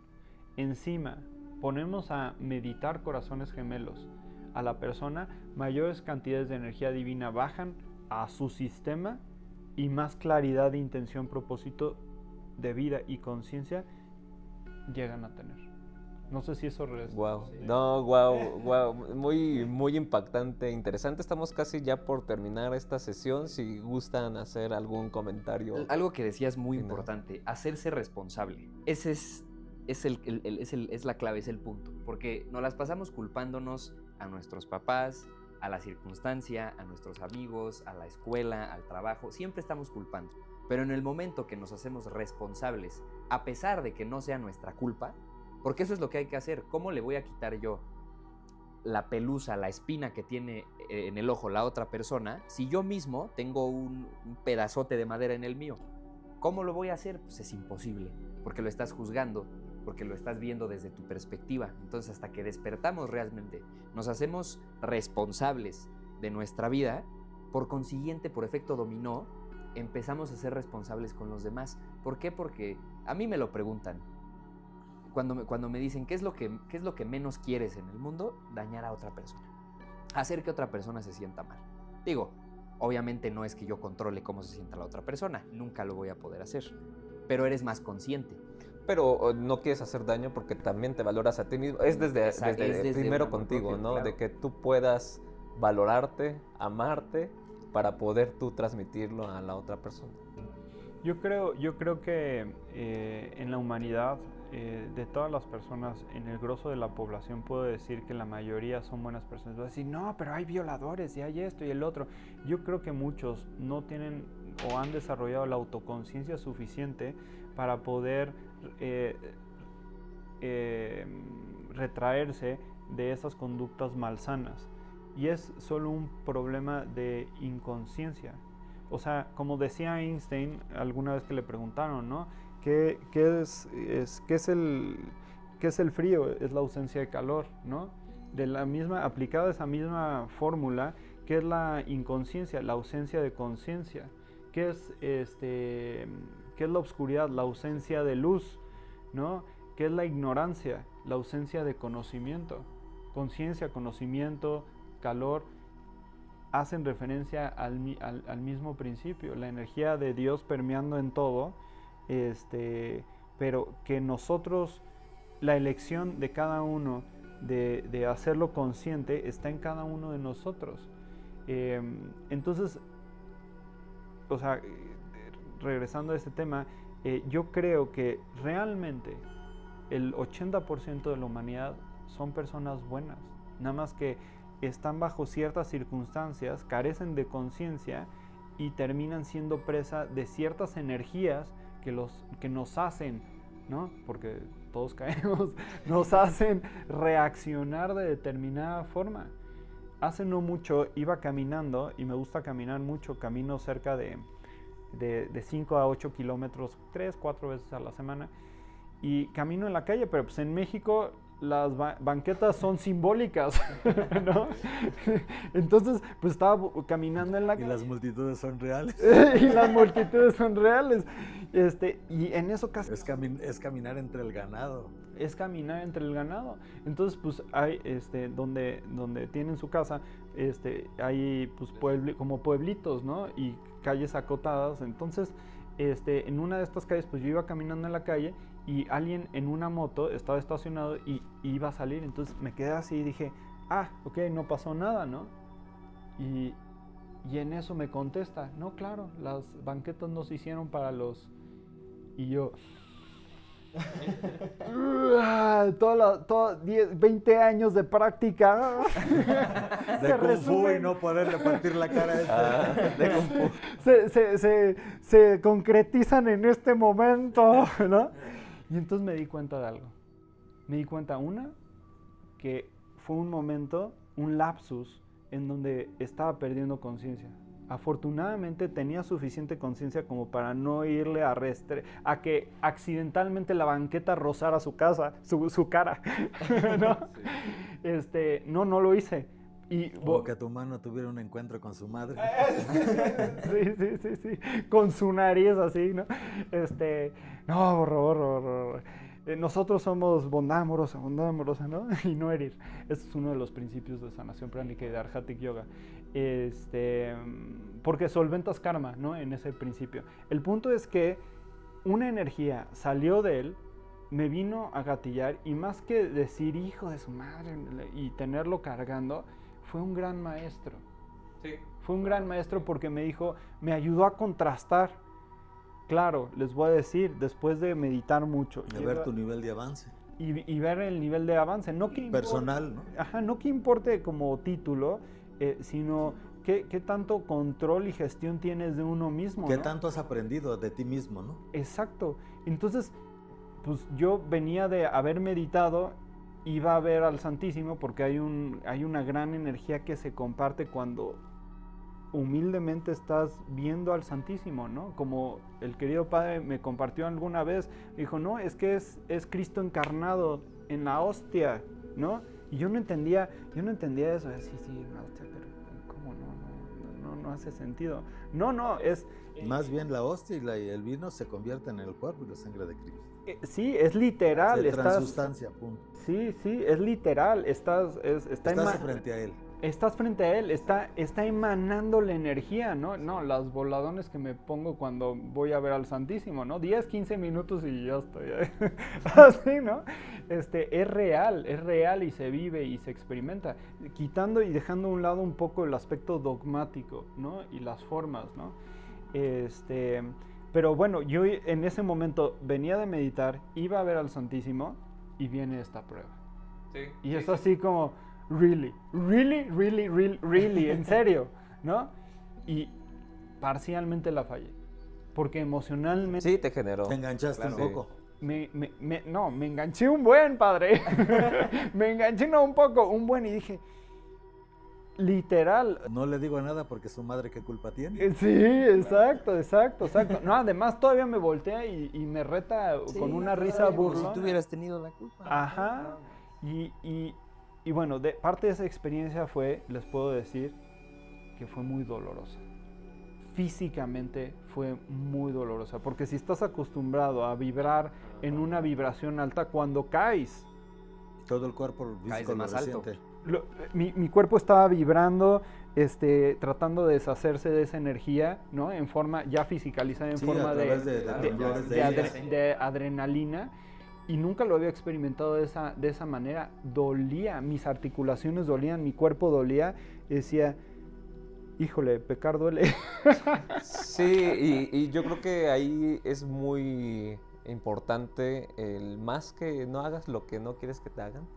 encima ponemos a meditar corazones gemelos a la persona, mayores cantidades de energía divina bajan a su sistema y más claridad de intención, propósito de vida y conciencia llegan a tener. No sé si eso Wow. No, wow. Muy impactante, interesante. Estamos casi ya por terminar esta sesión. Si gustan hacer algún comentario. Algo que decías muy importante, hacerse responsable. Ese es la clave, es el punto. Porque nos las pasamos culpándonos a nuestros papás, a la circunstancia, a nuestros amigos, a la escuela, al trabajo. Siempre estamos culpando. Pero en el momento que nos hacemos responsables, a pesar de que no sea nuestra culpa, porque eso es lo que hay que hacer. ¿Cómo le voy a quitar yo la pelusa, la espina que tiene en el ojo la otra persona si yo mismo tengo un pedazote de madera en el mío? ¿Cómo lo voy a hacer? Pues es imposible, porque lo estás juzgando, porque lo estás viendo desde tu perspectiva. Entonces, hasta que despertamos realmente, nos hacemos responsables de nuestra vida, por consiguiente, por efecto dominó, empezamos a ser responsables con los demás. ¿Por qué? Porque a mí me lo preguntan. Cuando me dicen, ¿qué es lo que menos quieres en el mundo? Dañar a otra persona. Hacer que otra persona se sienta mal. Digo, obviamente no es que yo controle cómo se sienta la otra persona. Nunca lo voy a poder hacer. Pero eres más consciente. Pero no quieres hacer daño porque también te valoras a ti mismo. Es desde primero contigo, propio, ¿no? Claro. De que tú puedas valorarte, amarte, para poder tú transmitirlo a la otra persona. Yo creo que en la humanidad, de todas las personas, en el grosso de la población, puedo decir que la mayoría son buenas personas. Voy a decir, no, pero hay violadores y hay esto y el otro. Yo creo que muchos no tienen o han desarrollado la autoconciencia suficiente para poder retraerse de esas conductas malsanas. Y es solo un problema de inconsciencia. O sea, como decía Einstein alguna vez que le preguntaron, ¿no? ¿Qué es el frío? Es la ausencia de calor, ¿no? Aplicada esa misma fórmula, ¿qué es la inconsciencia? La ausencia de conciencia. ¿Qué es la oscuridad? La ausencia de luz, ¿no? ¿Qué es la ignorancia? La ausencia de conocimiento. Conciencia, conocimiento, calor, hacen referencia al mismo principio, la energía de Dios permeando en todo, pero que nosotros, la elección de cada uno de hacerlo consciente está en cada uno de nosotros. Entonces, o sea, regresando a este tema, yo creo que realmente el 80% de la humanidad son personas buenas, nada más que están bajo ciertas circunstancias, carecen de conciencia y terminan siendo presa de ciertas energías que nos hacen, ¿no? Porque todos caemos, nos hacen reaccionar de determinada forma. hace no mucho iba caminando, y me gusta caminar mucho, camino cerca de 5 a 8 kilómetros, 3, 4 veces a la semana, y camino en la calle, pero pues en México las banquetas son simbólicas, ¿no? Entonces, pues estaba caminando en la Y calle. las multitudes son reales. Y las multitudes son reales. Y en eso casi... Es caminar entre el ganado. Es caminar entre el ganado. Entonces, pues hay, donde tienen su casa, hay pues como pueblitos, ¿no? Y calles acotadas. Entonces, en una de estas calles, pues yo iba caminando en la calle y alguien en una moto estaba estacionado y iba a salir. Entonces me quedé así y dije, ok, no pasó nada, ¿no? Y en eso me contesta, no, claro, las banquetas no se hicieron para los... Y yo... 20 años de práctica De Kung Fu y no poderle partir la cara a De Kung Fu. se concretizan en este momento, ¿no? Y entonces me di cuenta de algo. Me di cuenta, que fue un momento, un lapsus, en donde estaba perdiendo conciencia. Afortunadamente tenía suficiente conciencia como para no irle a que accidentalmente la banqueta rozara su cara, ¿no? Sí. No lo hice. O que tu mano tuviera un encuentro con su madre. Sí, con su nariz así, ¿no? No, horror. Nosotros somos bondad amorosa, ¿no? Y no herir. Este es uno de los principios de sanación pránica y de Arhatic Yoga. Porque solventas karma, ¿no? En ese principio. El punto es que una energía salió de él, me vino a gatillar, y más que decir hijo de su madre y tenerlo cargando, fue un gran maestro. Sí. Fue un gran maestro porque me dijo, me ayudó a contrastar. Claro, les voy a decir, después de meditar mucho. De ver tu nivel de avance. Y ver el nivel de avance. No que personal, ¿no? Ajá, no que importe como título, sino qué tanto control y gestión tienes de uno mismo, ¿Qué ¿no? tanto has aprendido de ti mismo, no? Exacto. Entonces, pues yo venía de haber meditado, iba a ver al Santísimo porque hay una gran energía que se comparte cuando humildemente estás viendo al Santísimo, ¿no? Como el querido Padre me compartió alguna vez, dijo, no, es que es Cristo encarnado en la hostia, ¿no? Y yo no entendía eso, sí, la hostia, pero ¿cómo no hace sentido? No, es... Más bien la hostia y el vino se convierten en el cuerpo y la sangre de Cristo. Sí, es literal. De transustancia, punto. Sí, es literal, estás frente a Él. Estás frente a Él, está emanando la energía, ¿no? No, las voladones que me pongo cuando voy a ver al Santísimo, ¿no? 10, 15 minutos y ya estoy ahí. Así, ¿no? Es real y se vive y se experimenta, quitando y dejando a un lado un poco el aspecto dogmático, ¿no? Y las formas, ¿no? Pero bueno, yo en ese momento venía de meditar, iba a ver al Santísimo y viene esta prueba. Sí. Y es así como... Really, en serio, ¿no? Y parcialmente la fallé, porque emocionalmente... Sí, te generó. Te enganchaste un poco. Me enganché un buen, padre. Me enganché un buen y dije, literal... No le digo nada porque su madre, ¿qué culpa tiene? Sí, exacto. No, además todavía me voltea y me reta con una risa burlona. Si tú hubieras tenido la culpa. Ajá, y bueno, parte de esa experiencia les puedo decir, que fue muy dolorosa. Físicamente fue muy dolorosa, porque si estás acostumbrado a vibrar en una vibración alta, cuando caes... Todo el cuerpo físico más alto. Mi cuerpo estaba vibrando, tratando de deshacerse de esa energía, ¿no? En forma ya fisicalizada, en forma de adrenalina. Y nunca lo había experimentado de esa manera. Dolía, mis articulaciones dolían, mi cuerpo dolía. Y decía, híjole, pecar duele. Sí, y yo creo que ahí es muy importante el más que no hagas lo que no quieres que te hagan.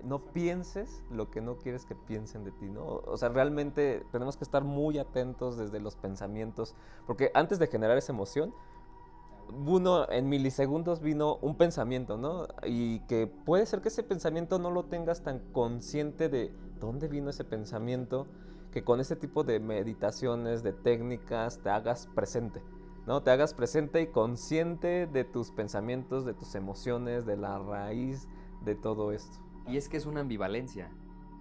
No pienses lo que no quieres que piensen de ti, ¿no? O sea, realmente tenemos que estar muy atentos desde los pensamientos. Porque antes de generar esa emoción, en milisegundos vino un pensamiento, ¿no? Y que puede ser que ese pensamiento no lo tengas tan consciente de dónde vino ese pensamiento, que con este tipo de meditaciones, de técnicas, te hagas presente, ¿no? Te hagas presente y consciente de tus pensamientos, de tus emociones, de la raíz de todo esto. Y es que es una ambivalencia.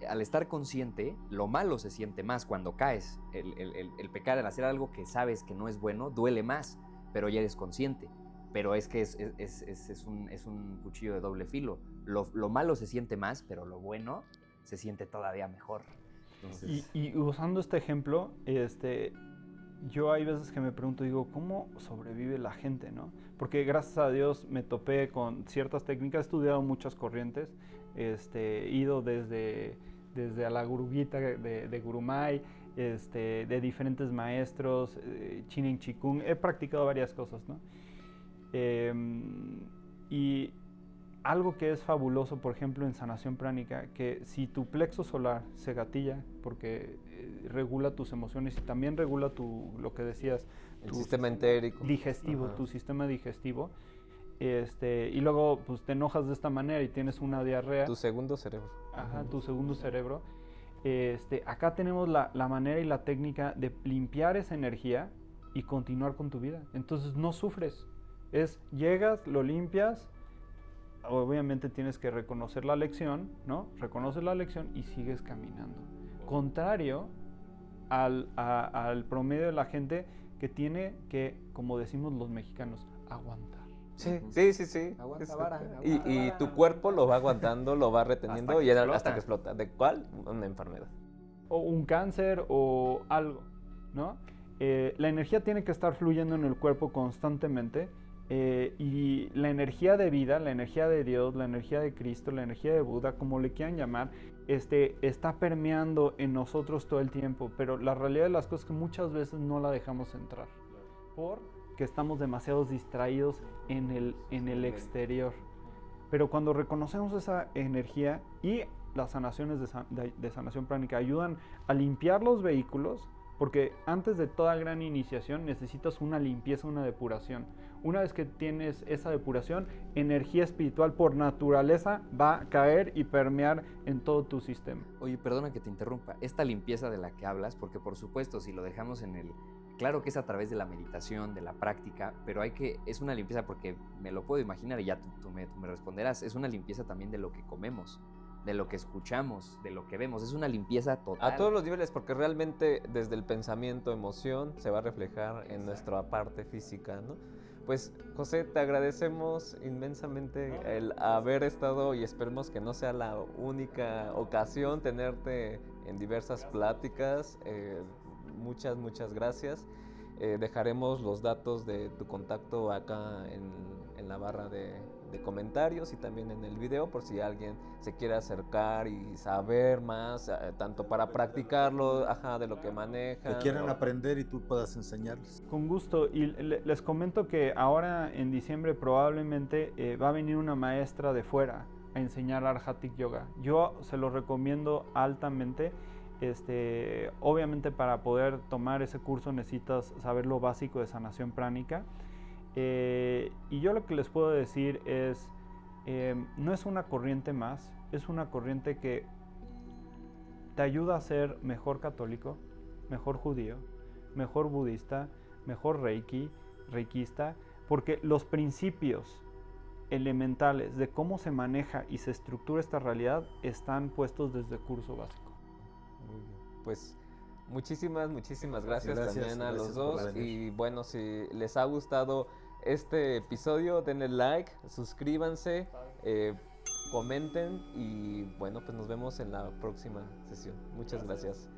Al estar consciente, lo malo se siente más cuando caes. El pecar, el hacer algo que sabes que no es bueno, duele más, pero ya eres consciente. Pero es que es un cuchillo de doble filo. Lo malo se siente más, pero lo bueno se siente todavía mejor. Entonces... Y usando este ejemplo, yo hay veces que me pregunto, digo, ¿cómo sobrevive la gente, no? Porque gracias a Dios me topé con ciertas técnicas, he estudiado muchas corrientes, he ido desde a la guruguita de Gurumay, de diferentes maestros, Chinen Chikung, he practicado varias cosas, ¿no? Y algo que es fabuloso, por ejemplo, en sanación pránica, que si tu plexo solar se gatilla, porque regula tus emociones y también regula lo que decías, el sistema entérico, digestivo, ajá, tu sistema digestivo, y luego pues te enojas de esta manera y tienes una diarrea. Tu segundo cerebro. Ajá, tu segundo cerebro. Acá tenemos la manera y la técnica de limpiar esa energía y continuar con tu vida. Entonces no sufres. Llegas, lo limpias, obviamente tienes que reconocer la lección, ¿no? Reconoces la lección y sigues caminando. Contrario al promedio de la gente que tiene que, como decimos los mexicanos, aguantar. Sí. Aguanta vara. Y tu cuerpo lo va aguantando, lo va reteniendo hasta que explota. explota. ¿De cuál? Una enfermedad. O un cáncer o algo, ¿no? La energía tiene que estar fluyendo en el cuerpo constantemente. Y la energía de vida, la energía de Dios, la energía de Cristo, la energía de Buda, como le quieran llamar, está permeando en nosotros todo el tiempo, pero la realidad de las cosas es que muchas veces no la dejamos entrar, porque estamos demasiado distraídos en el exterior. Pero cuando reconocemos esa energía y las sanaciones de sanación pránica ayudan a limpiar los vehículos, porque antes de toda gran iniciación necesitas una limpieza, una depuración. Una vez que tienes esa depuración, energía espiritual por naturaleza va a caer y permear en todo tu sistema. Oye, perdona que te interrumpa. Esta limpieza de la que hablas, porque por supuesto, si lo dejamos claro que es a través de la meditación, de la práctica, pero es una limpieza porque me lo puedo imaginar y ya tú me responderás. Es una limpieza también de lo que comemos, de lo que escuchamos, de lo que vemos. Es una limpieza total. A todos los niveles, porque realmente desde el pensamiento, emoción, se va a reflejar en nuestra parte física, ¿no? Pues, José, te agradecemos inmensamente el haber estado y esperemos que no sea la única ocasión tenerte en diversas pláticas. Muchas gracias. Dejaremos los datos de tu contacto acá en la barra de comentarios y también en el video por si alguien se quiere acercar y saber más, tanto para practicarlo, de lo que manejan. Que quieran aprender y tú puedas enseñarles. Con gusto, y les comento que ahora en diciembre probablemente va a venir una maestra de fuera a enseñar Arhatic Yoga. Yo se lo recomiendo altamente. Obviamente para poder tomar ese curso necesitas saber lo básico de sanación pránica. Y yo lo que les puedo decir es, no es una corriente más, es una corriente que te ayuda a ser mejor católico, mejor judío, mejor budista, mejor reikista, porque los principios elementales de cómo se maneja y se estructura esta realidad están puestos desde el curso básico. Muy bien. Pues muchísimas gracias también a los dos. Y bueno, si les ha gustado este episodio, denle like, suscríbanse, comenten y bueno, pues nos vemos en la próxima sesión. Muchas gracias.